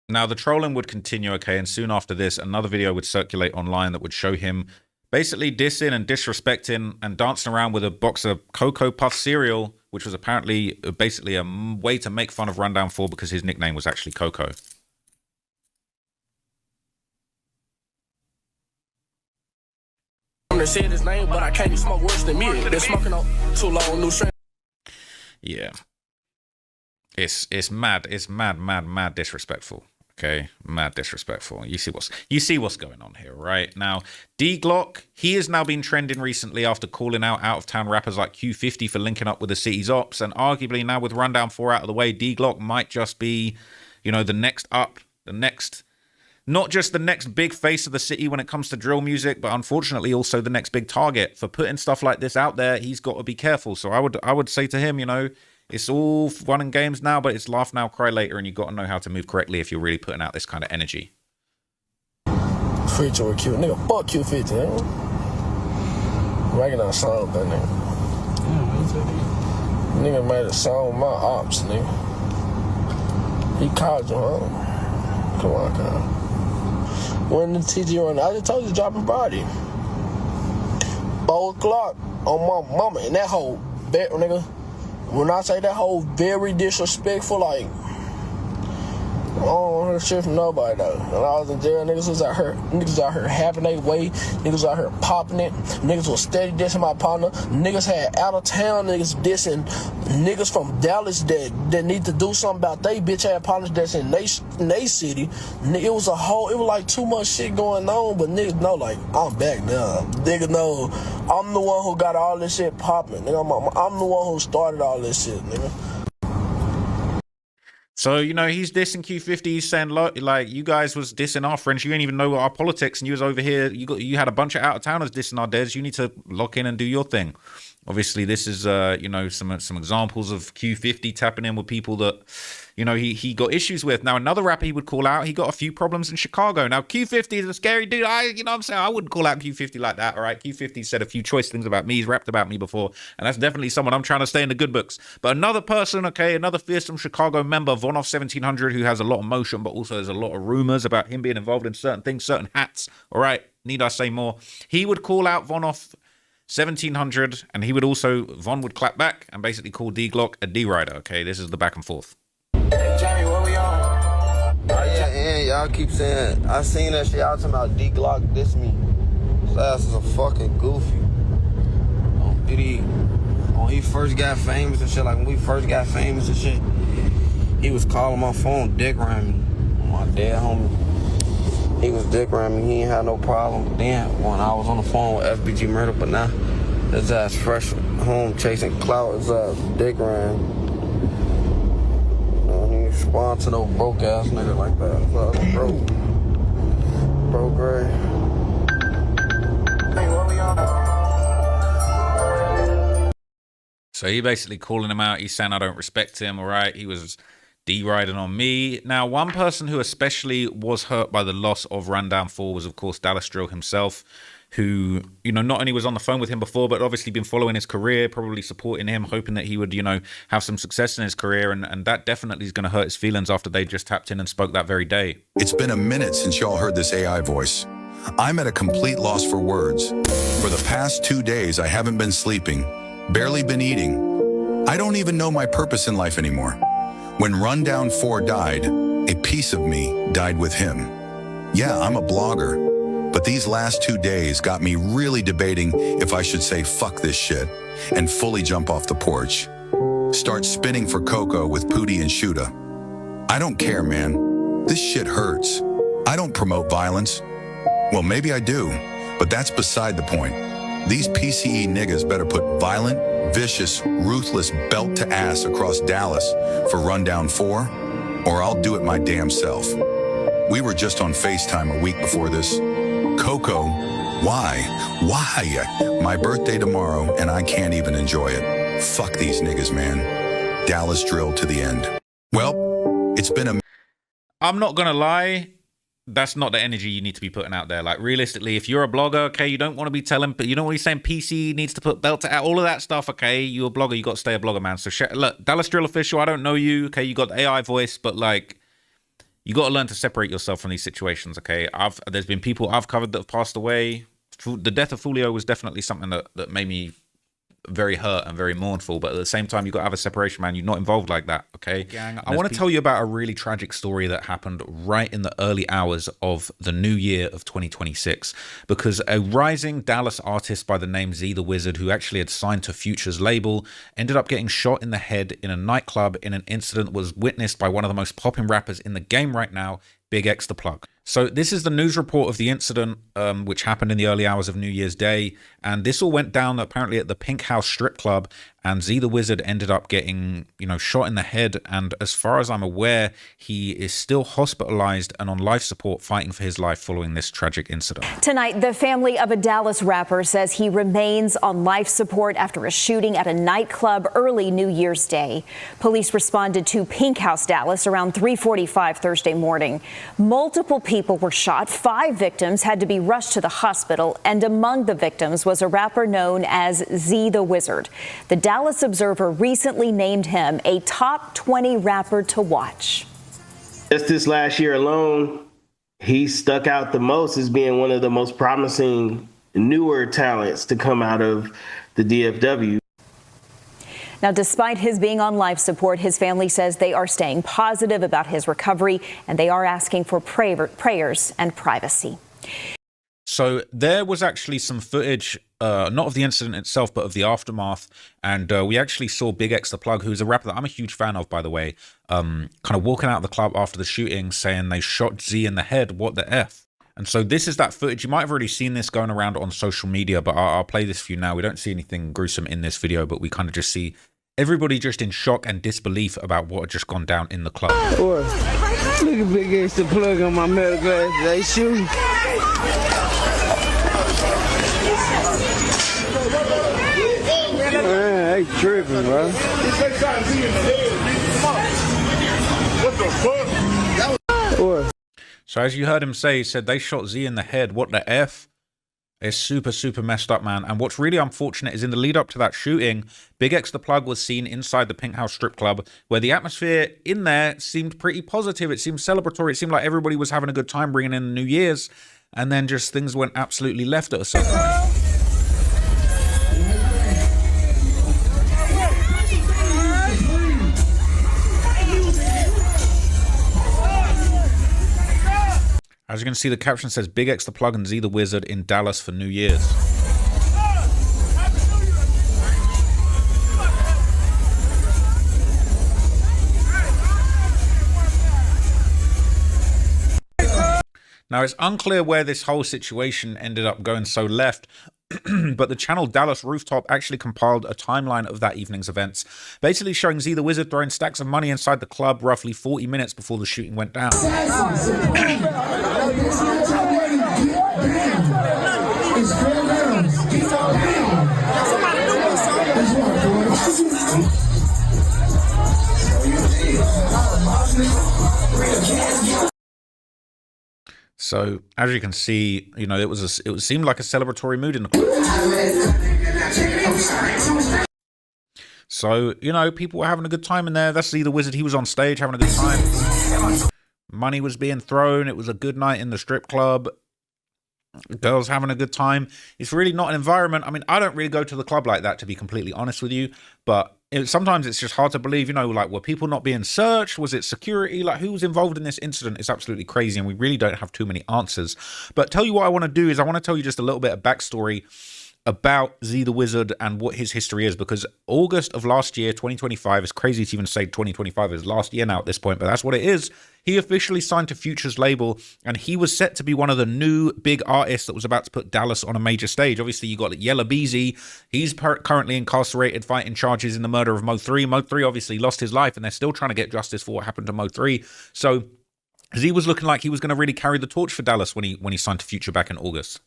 [SPEAKER 12] Now, the trolling would continue, okay, and soon after this, another video would circulate online that would show him basically dissing and disrespecting and dancing around with a box of Cocoa Puff cereal, which was apparently basically a way to make fun of Rundown 4 because his nickname was actually Coco.
[SPEAKER 20] I'm gonna say his name, but I can't smoke worse than me. Been smoking on too long, new strand.
[SPEAKER 12] Yeah. It's mad disrespectful. Okay, mad disrespectful. You see what's going on here, right? Now, D Glock, he has now been trending recently after calling out of town rappers like Q50 for linking up with the city's ops, and arguably now with Rundown 4 out of the way, D Glock might just be, you know, the next up, the next, not just the next big face of the city when it comes to drill music, but unfortunately also the next big target. For putting stuff like this out there, he's got to be careful. So I would say to him, you know, it's all fun and games now, but it's laugh now, cry later, and you got to know how to move correctly if you're really putting out this kind of energy.
[SPEAKER 20] Feature with Q, nigga, fuck Q50, nigga. Making that song, that nigga. Nigga made a song with my ops, nigga. He called you, huh? Come on, come. When the TG run, I just told you to drop his body. 4 o'clock on my mama, and that whole bet, nigga. When I say that whole very disrespectful, like, I don't hear shit from nobody though. When I was in jail, niggas was out here having their way, niggas out here popping it, niggas was steady dissing my partner, niggas had out of town niggas dissing niggas from Dallas that need to do something about they bitch ass partners that's in they city. It was like too much shit going on, but niggas know like I'm back now. Niggas know I'm the one who got all this shit popping. Nigga, I'm the one who started all this shit, nigga.
[SPEAKER 12] So, you know, he's dissing Q50, he's saying, like, you guys was dissing our friends, you ain't even know our politics, and you was over here, you had a bunch of out-of-towners dissing our dads, you need to lock in and do your thing. Obviously, this is, you know, some examples of Q50 tapping in with people that, you know, he got issues with. Now, another rapper he would call out, he got a few problems in Chicago. Now, Q50 is a scary dude. You know what I'm saying? I wouldn't call out Q50 like that, all right? Q50 said a few choice things about me. He's rapped about me before, and that's definitely someone I'm trying to stay in the good books. But another person, okay, another fearsome Chicago member, Vonoff 1700, who has a lot of motion, but also there's a lot of rumors about him being involved in certain things, certain hats, all right? Need I say more? He would call out Vonoff 1700, and he would also, Von would clap back and basically call D Glock a D-Rider, okay? This is the back and forth.
[SPEAKER 20] Hey, Jamie, what we on?
[SPEAKER 10] Yeah, and y'all keep saying, I seen that shit, y'all talking about D Glock diss me. His ass is a fucking goofy. When he first got famous and shit, like when we first got famous and shit, he was calling my phone, dick around me. My dad homie, he was dick around me, he ain't had no problem. But then, when I was on the phone with FBG Murder, but now, his ass fresh home chasing clout, his ass dick around. Respond to no broke ass nigga like that. Broke gray.
[SPEAKER 20] Hey, what we on?
[SPEAKER 12] So he basically calling him out. He's saying I don't respect him, all right? He was D-riding on me. Now, one person who especially was hurt by the loss of Rundown 4 was, of course, Dallas Drill himself, who, you know, not only was on the phone with him before, but obviously been following his career, probably supporting him, hoping that he would, you know, have some success in his career. And that definitely is going to hurt his feelings after they just tapped in and spoke that very day.
[SPEAKER 13] It's been a minute since y'all heard this AI voice. I'm at a complete loss for words. For the past 2 days, I haven't been sleeping, barely been eating. I don't even know my purpose in life anymore. When Rundown 4 died, a piece of me died with him. Yeah, I'm a blogger. But these last 2 days got me really debating if I should say fuck this shit and fully jump off the porch. Start spinning for Coco with Pootie and Shuda. I don't care, man. This shit hurts. I don't promote violence. Well, maybe I do, but that's beside the point. These PCE niggas better put violent, vicious, ruthless belt to ass across Dallas for Rundown 4, or I'll do it my damn self. We were just on FaceTime a week before this. Coco, why? My birthday tomorrow and I can't even enjoy it. Fuck these niggas, man. Dallas Drill to the end. Well, it's been a...
[SPEAKER 12] I'm not gonna lie, that's not the energy you need to be putting out there. Like, realistically, if you're a blogger, okay, you don't want to be telling, but you don't want to be saying PC needs to put belt out, all of that stuff, okay? You're a blogger, you got to stay a blogger, man. So, look, Dallas Drill Official, I don't know you, okay? You got the AI voice, but, like, you got to learn to separate yourself from these situations, okay? There's been people I've covered that have passed away. The death of Fulio was definitely something that made me very hurt and very mournful, but at the same time, you got to have a separation, man. You're not involved like that, okay? Gang, I want to tell you about a really tragic story that happened right in the early hours of the new year of 2026, because a rising Dallas artist by the name Z the Wizard, who actually had signed to Future's label, ended up getting shot in the head in a nightclub in an incident that was witnessed by one of the most popping rappers in the game right now, Big X the Plug. So this is the news report of the incident, which happened in the early hours of New Year's Day. And this all went down apparently at the Pink House strip club. And Z the Wizard ended up getting, shot in the head. And as far as I'm aware, he is still hospitalized and on life support, fighting for his life following this tragic incident.
[SPEAKER 2] Tonight, the family of a Dallas rapper says he remains on life support after a shooting at a nightclub early New Year's Day. Police responded to Pink House, Dallas around 3:45 Thursday morning. Multiple people were shot. 5 victims had to be rushed to the hospital. And among the victims was a rapper known as Z the Wizard. The Dallas Observer recently named him a top 20 rapper to watch.
[SPEAKER 4] Just this last year alone, he stuck out the most as being one of the most promising newer talents to come out of the DFW.
[SPEAKER 2] Now, despite his being on life support, his family says they are staying positive about his recovery and they are asking for prayers and privacy.
[SPEAKER 12] So there was actually some footage, not of the incident itself, but of the aftermath. And we actually saw Big X the Plug, who's a rapper that I'm a huge fan of, by the way, kind of walking out of the club after the shooting saying they shot Z in the head. What the F? And so this is that footage. You might have already seen this going around on social media, but I'll play this for you now. We don't see anything gruesome in this video, but we kind of just see everybody just in shock and disbelief about what had just gone down in the club.
[SPEAKER 8] Boy, look at Big X the Plug on my metal glass. They shooting. Man, they tripping, bro.
[SPEAKER 10] What the fuck?
[SPEAKER 8] Boy.
[SPEAKER 12] So as you heard him say, he said they shot Z in the head. What the F? It's super, super messed up, man. And what's really unfortunate is in the lead up to that shooting, Big X the Plug was seen inside the Pink House strip club, where the atmosphere in there seemed pretty positive. It seemed celebratory. It seemed like everybody was having a good time bringing in the New Year's. And then just things went absolutely left at a certain point. As you can see, the caption says Big X the Plug and Z the Wizard in Dallas for New Year's. Now, it's unclear where this whole situation ended up going so left, but the channel Dallas Rooftop actually compiled a timeline of that evening's events, basically showing Z the Wizard throwing stacks of money inside the club roughly 40 minutes before the shooting went down. So as you can see, it seemed like a celebratory mood in the club. So, people were having a good time in there. That's Z the Wizard. He was on stage having a good time. Money was being thrown. It was a good night in the strip club. Girls having a good time. It's really not an environment. I mean, I don't really go to the club like that, to be completely honest with you. But sometimes it's just hard to believe, like, were people not being searched? Was it security? Like, who was involved in this incident? It's absolutely crazy, and we really don't have too many answers. But tell you what I want to do is I want to tell you just a little bit of backstory about Z the Wizard and what his history is, because August of last year, 2025, it's crazy to even say 2025 is last year now at this point, but that's what it is. He officially signed to Future's label, and he was set to be one of the new big artists that was about to put Dallas on a major stage. Obviously, you got Yella Beezy. He's currently incarcerated, fighting charges in the murder of Mo3. Mo3 obviously lost his life, and they're still trying to get justice for what happened to Mo3. So Z was looking like he was going to really carry the torch for Dallas when he signed to Future back in August.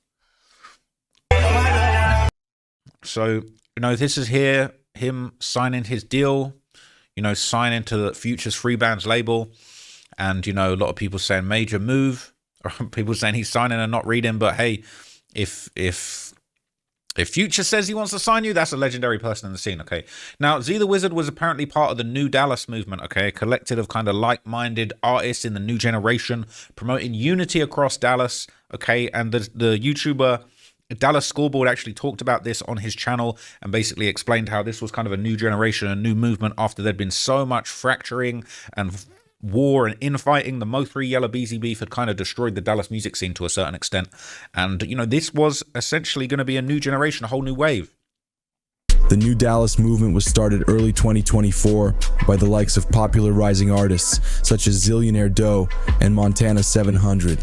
[SPEAKER 12] So, this is him signing his deal, signing to the Future's Free Bands label. And, a lot of people saying major move. People saying he's signing and not reading, but hey, if Future says he wants to sign you, that's a legendary person in the scene, okay? Now, Z the Wizard was apparently part of the New Dallas movement, okay? A collective of kind of like-minded artists in the new generation promoting unity across Dallas, okay? And the YouTuber Dallas Scoreboard actually talked about this on his channel and basically explained how this was kind of a new generation, a new movement after there'd been so much fracturing and war and infighting. The Mo3 Yella Beezy beef had kind of destroyed the Dallas music scene to a certain extent. And, you know, this was essentially going to be a new generation, a whole new wave.
[SPEAKER 6] The New Dallas movement was started early 2024 by the likes of popular rising artists such as Zillionaire Doe and Montana 700.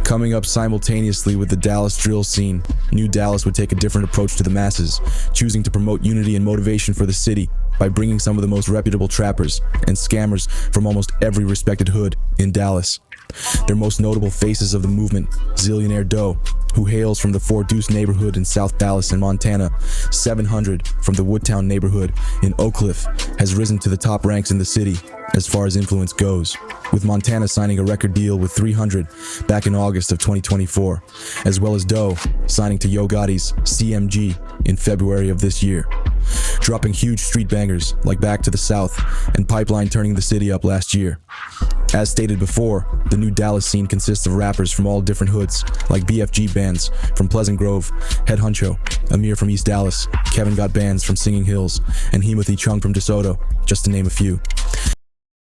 [SPEAKER 6] Coming up simultaneously with the Dallas drill scene, New Dallas would take a different approach to the masses, choosing to promote unity and motivation for the city by bringing some of the most reputable trappers and scammers from almost every respected hood in Dallas. Their most notable faces of the movement, Zillionaire Doe, who hails from the Four Deuce neighborhood in South Dallas and Montana, 700 from the Woodtown neighborhood in Oak Cliff, has risen to the top ranks in the city as far as influence goes, with Montana signing a record deal with 300 back in August of 2024, as well as Doe signing to Yo Gotti's CMG in February of this year, dropping huge street bangers like Back to the South and Pipeline turning the city up last year. As stated before, the New Dallas scene consists of rappers from all different hoods, like BFG Bands from Pleasant Grove, Head Huncho, Amir from East Dallas, Kevin Got Bands from Singing Hills, and Himothy Chung from DeSoto, just to name a few.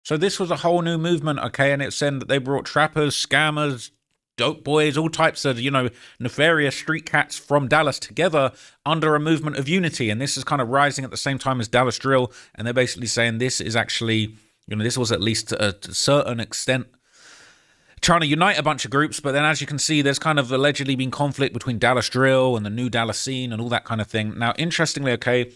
[SPEAKER 12] So this was a whole new movement, okay, and it said that they brought trappers, scammers, dope boys, all types of, you know, nefarious street cats from Dallas together under a movement of unity. And this is kind of rising at the same time as Dallas Drill. And they're basically saying this is actually, you know, this was at least to a certain extent trying to unite a bunch of groups. But then as you can see, there's kind of allegedly been conflict between Dallas Drill and the new Dallas scene and all that kind of thing. Now, interestingly, okay,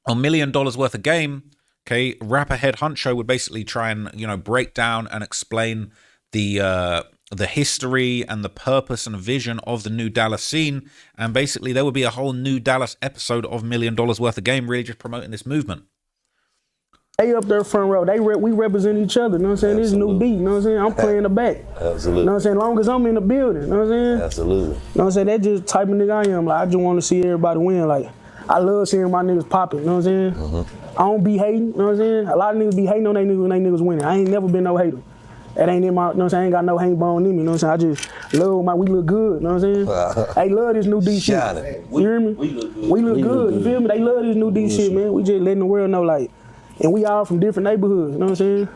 [SPEAKER 12] on $1 million worth of game, okay, rapper Head Huncho would basically try and, you know, break down and explain the history and the purpose and vision of the new Dallas scene. And basically there would be a whole new Dallas episode of $1 million worth of game, really just promoting this movement.
[SPEAKER 16] They up there front row. We represent each other, you know what I'm saying? This is new beat, you know what I'm saying? I'm playing the back.
[SPEAKER 8] Absolutely.
[SPEAKER 16] You know what I'm saying? Long as I'm in the building, you know what I'm saying?
[SPEAKER 8] Absolutely.
[SPEAKER 16] You know what I'm saying? That's just the type of nigga I am. Like, I just want to see everybody win. Like, I love seeing my niggas popping, you know what I'm saying? I don't be hating, you know what I'm saying? A lot of niggas be hating on they niggas when they niggas winning. I ain't never been no hater. That ain't in my, you know what I'm saying? I ain't got no hang bone in me, you know what I'm saying? I just love we look good, you know what I'm saying? They love this new D shit. You hear me? We look good, you feel me? They love this new D shit, man. We just letting the world know, like, and we all from different neighborhoods, you know what I'm saying?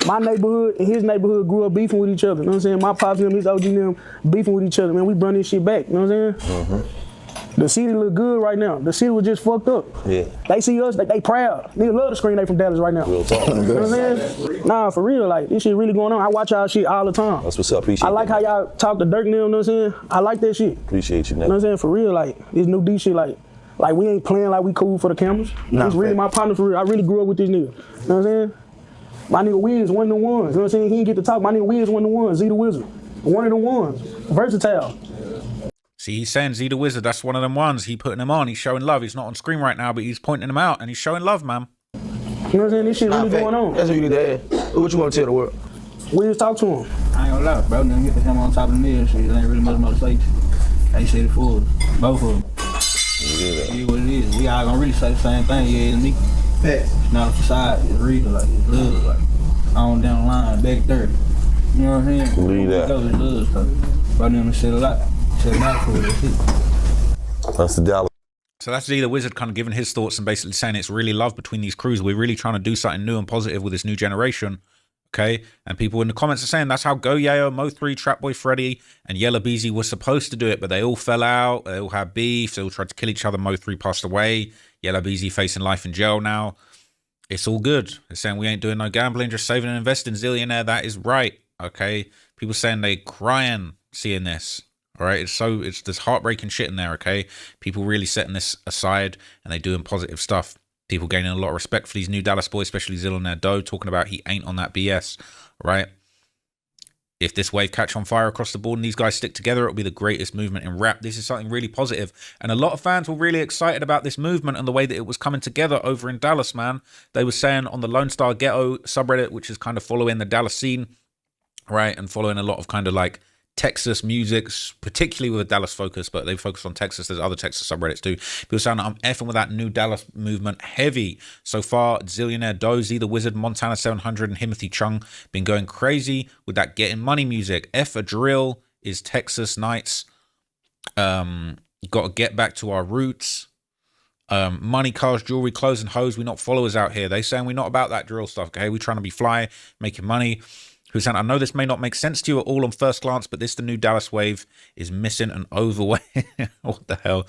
[SPEAKER 16] My neighborhood and his neighborhood grew up beefing with each other, you know what I'm saying? My pops and his OG and them beefing with each other, man. We bring this shit back, you know what I'm saying? The city look good right now. The city was just fucked up. Yeah. They see us, they proud. Niggas love the screen they from Dallas right now. Real talk. You know what I'm saying? Nah, for real, like, this shit really going on. I watch y'all shit all the time.
[SPEAKER 8] That's what's up, appreciate
[SPEAKER 16] I like how y'all talk to Dirk and them, you know what I'm saying? I like that shit.
[SPEAKER 8] Appreciate you, man.
[SPEAKER 16] You know what I'm saying? For real, like, this new D shit, like we ain't playing like we cool for the cameras. Nah, it's really my partner for real. I really grew up with this nigga. You know what I'm saying? My nigga Wiz, one of the ones. You know what I'm saying? He didn't get to talk. My nigga Wiz, one of the ones. Z the Wizard. One of the ones. Versatile.
[SPEAKER 12] See, he's saying Z the Wizard, that's one of them ones. He putting him on. He's showing love. He's not on screen right now, but he's pointing him out and he's showing love, man.
[SPEAKER 16] You know what I'm saying? This shit really going on.
[SPEAKER 8] That's what you need to add. What you want to tell the world?
[SPEAKER 16] Wiz, talk to him.
[SPEAKER 14] I ain't gonna lie, bro. Then get him on top of the mill shit. It ain't really much more to say. They said it for us. Both of them. Yeah, what it is. We all gonna really say the same thing, yeah, it's me. It's not a facade, it's real, like, it's love, like, on down the line, back 30. You know what I'm saying?
[SPEAKER 8] Believe that.
[SPEAKER 14] It's love, so, bro, them said a lot. Said a lot for it,
[SPEAKER 8] that's the Dallas.
[SPEAKER 12] So that's Z the Wizard kind of giving his thoughts and basically saying it's really love between these crews. We're really trying to do something new and positive with this new generation. Okay, and people in the comments are saying that's how Go Yayo, Mo3, Trap Boy Freddy, and Yella Beezy were supposed to do it, but they all fell out. They all had beef. They all tried to kill each other. Mo3 passed away. Yella Beezy facing life in jail now. It's all good. They're saying we ain't doing no gambling, just saving and investing. Zillionaire, that is right. Okay, people saying they crying seeing this. All right, it's this heartbreaking shit in there. Okay, people really setting this aside and they doing positive stuff. People gaining a lot of respect for these new Dallas boys, especially Zillionaire Doe, talking about he ain't on that BS, right? If this wave catch on fire across the board and these guys stick together, it'll be the greatest movement in rap. This is something really positive. And a lot of fans were really excited about this movement and the way that it was coming together over in Dallas, man. They were saying on the Lone Star Ghetto subreddit, which is kind of following the Dallas scene, right? And following a lot of kind of like Texas music, particularly with a Dallas focus, but they focus on Texas. There's other Texas subreddits too. People saying I'm effing with that new Dallas movement heavy. So far, Zillionaire Doe, Z the Wizard, Montana 700, and Timothy Chung been going crazy with that getting money music. F a drill is Texas Nights. Got to get back to our roots. Money, cars, jewelry, clothes, and hoes. We're not followers out here. They saying we're not about that drill stuff. Okay, we're trying to be fly, making money. Who's saying, I know this may not make sense to you at all on first glance, but this, the new Dallas wave, is missing an overweight. What the hell?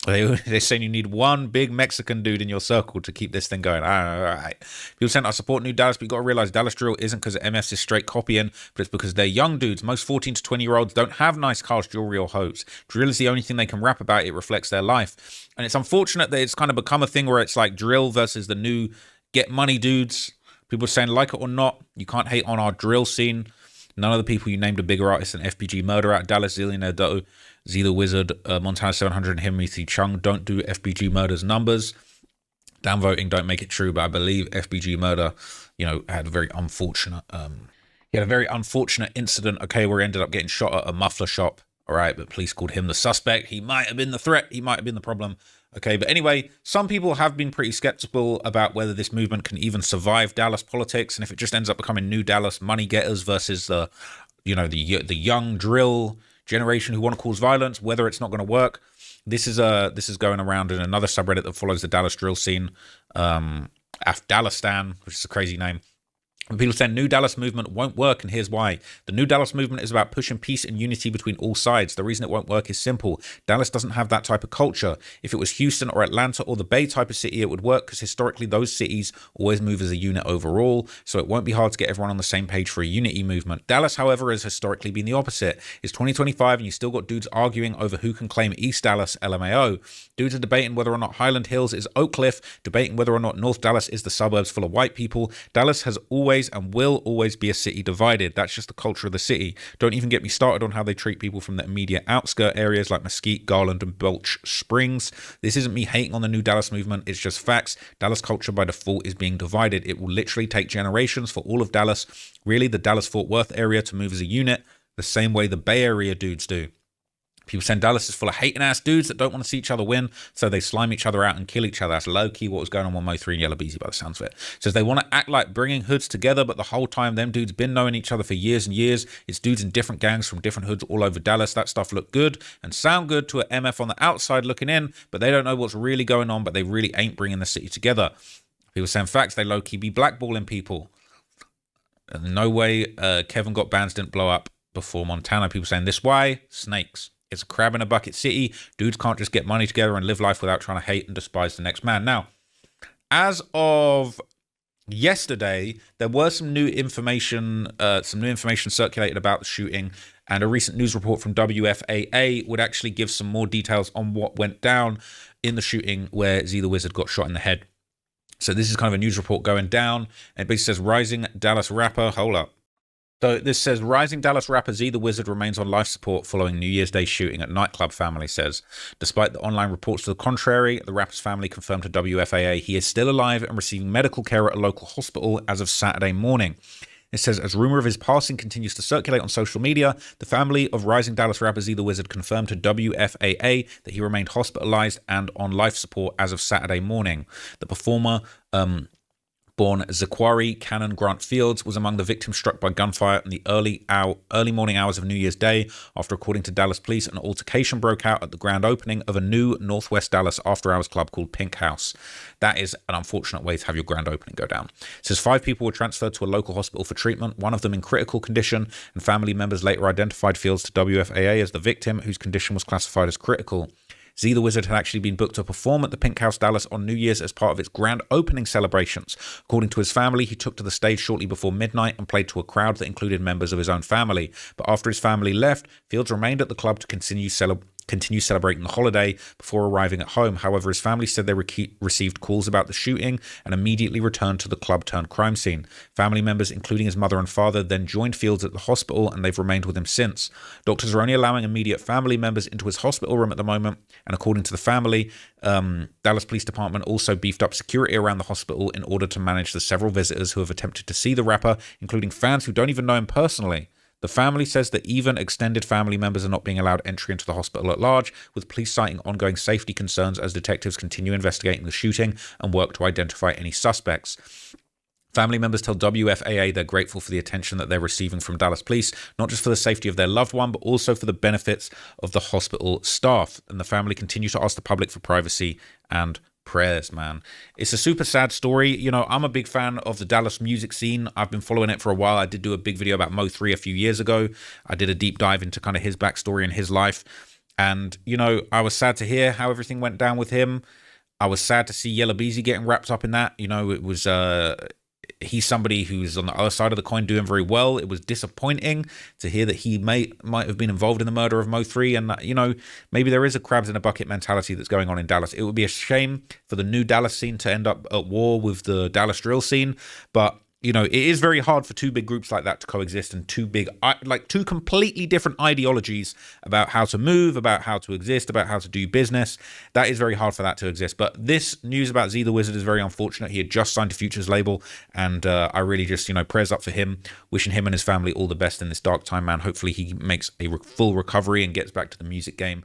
[SPEAKER 12] They're saying you need one big Mexican dude in your circle to keep this thing going. All right. People saying, I support new Dallas, but you got to realize Dallas drill isn't because MS is straight copying, but it's because they're young dudes. Most 14 to 20-year-olds don't have nice cars, jewelry, or hoes. Drill is the only thing they can rap about. It reflects their life. And it's unfortunate that it's kind of become a thing where it's like drill versus the new get money dudes. People are saying, like it or not, you can't hate on our drill scene. None of the people you named are bigger artists than FBG Murder out Dallas, Zillionaire Doe, Z the Wizard, Montana 700, and Timothy Chung. Don't do FBG Murder's numbers. Down voting don't make it true, but I believe FBG Murder, had a very unfortunate, incident, okay, where he ended up getting shot at a muffler shop. All right, but police called him the suspect. He might have been the threat. He might have been the problem. Okay, but anyway, some people have been pretty skeptical about whether this movement can even survive Dallas politics, and if it just ends up becoming new Dallas money getters versus the young drill generation who want to cause violence, whether it's not going to work. This is going around in another subreddit that follows the Dallas drill scene, Afdalistan, which is a crazy name. People saying new Dallas movement won't work, and here's why. The new Dallas movement is about pushing peace and unity between all sides. The reason it won't work is simple. Dallas doesn't have that type of culture. If it was Houston or Atlanta or the Bay type of city, it would work because historically those cities always move as a unit overall, so it won't be hard to get everyone on the same page for a unity movement. Dallas, however, has historically been the opposite. It's 2025 and you still got dudes arguing over who can claim East Dallas, LMAO. Dudes are debating whether or not Highland Hills is Oak Cliff, debating whether or not North Dallas is the suburbs full of white people. Dallas has always and will always be a city divided. That's just the culture of the city. Don't even get me started on how they treat people from the immediate outskirt areas like Mesquite, Garland, and Belch Springs. This isn't me hating on the new Dallas movement. It's just facts. Dallas culture by default is being divided. It will literally take generations for all of Dallas, really the Dallas-Fort Worth area, to move as a unit the same way the Bay Area dudes do. People saying Dallas is full of hating ass dudes that don't want to see each other win, so they slime each other out and kill each other. That's low-key what was going on with Mo3 and Yella Beezy by the sounds of it. Says they want to act like bringing hoods together, but the whole time them dudes been knowing each other for years and years. It's dudes in different gangs from different hoods all over Dallas. That stuff look good and sound good to an MF on the outside looking in, but they don't know what's really going on, but they really ain't bringing the city together. People saying facts, they low-key be blackballing people. No way Kevin Got Bands didn't blow up before Montana. People saying this why? Snakes. It's a crab in a bucket city. Dudes can't just get money together and live life without trying to hate and despise the next man. Now, as of yesterday, there was some new information circulated about the shooting, and a recent news report from WFAA would actually give some more details on what went down in the shooting where Z the Wizard got shot in the head. So this is kind of a news report going down, and it basically says rising Dallas rapper. Hold up. So this says, rising Dallas rapper Z the Wizard remains on life support following New Year's Day shooting at Nightclub, family says. Despite the online reports to the contrary, the rapper's family confirmed to WFAA he is still alive and receiving medical care at a local hospital as of Saturday morning. It says, as rumor of his passing continues to circulate on social media, the family of rising Dallas rapper Z the Wizard confirmed to WFAA that he remained hospitalized and on life support as of Saturday morning. The performer, born Zaquari Cannon Grant Fields, was among the victims struck by gunfire in the early morning hours of New Year's Day after, according to Dallas police, an altercation broke out at the grand opening of a new Northwest Dallas after-hours club called Pink House. That is an unfortunate way to have your grand opening go down. It says 5 people were transferred to a local hospital for treatment, one of them in critical condition, and family members later identified Fields to WFAA as the victim, whose condition was classified as critical. Z the Wizard had actually been booked to perform at the Pink House Dallas on New Year's as part of its grand opening celebrations. According to his family, he took to the stage shortly before midnight and played to a crowd that included members of his own family. But after his family left, Fields remained at the club to continue continue celebrating the holiday before arriving at home. However, his family said they received calls about the shooting and immediately returned to the club turned crime scene. Family members, including his mother and father, then joined Fields at the hospital, and they've remained with him since. Doctors are only allowing immediate family members into his hospital room at the moment, and according to the family, Dallas Police Department also beefed up security around the hospital in order to manage the several visitors who have attempted to see the rapper, including fans who don't even know him personally. The family says that even extended family members are not being allowed entry into the hospital at large, with police citing ongoing safety concerns as detectives continue investigating the shooting and work to identify any suspects. Family members tell WFAA they're grateful for the attention that they're receiving from Dallas police, not just for the safety of their loved one, but also for the benefits of the hospital staff. And the family continue to ask the public for privacy and prayers, man. It's a super sad story. You know, I'm a big fan of the Dallas music scene. I've been following it for a while. I did do a big video about Mo3 a few years ago. I did a deep dive into kind of his backstory and his life. And, you know, I was sad to hear how everything went down with him. I was sad to see Yella Beezy getting wrapped up in that. You know, it was he's somebody who's on the other side of the coin doing very well. It was disappointing to hear that he might have been involved in the murder of Mo3, and you know, maybe there is a crabs in a bucket mentality that's going on in Dallas. It would be a shame for the new Dallas scene to end up at war with the Dallas drill scene, but you know, it is very hard for two big groups like that to coexist, and two completely different ideologies about how to move, about how to exist, about how to do business. That is very hard for that to exist. But this news about Z the Wizard is very unfortunate. He had just signed a Futures label, and I really just, you know, prayers up for him, wishing him and his family all the best in this dark time, man. Hopefully he makes a full recovery and gets back to the music game.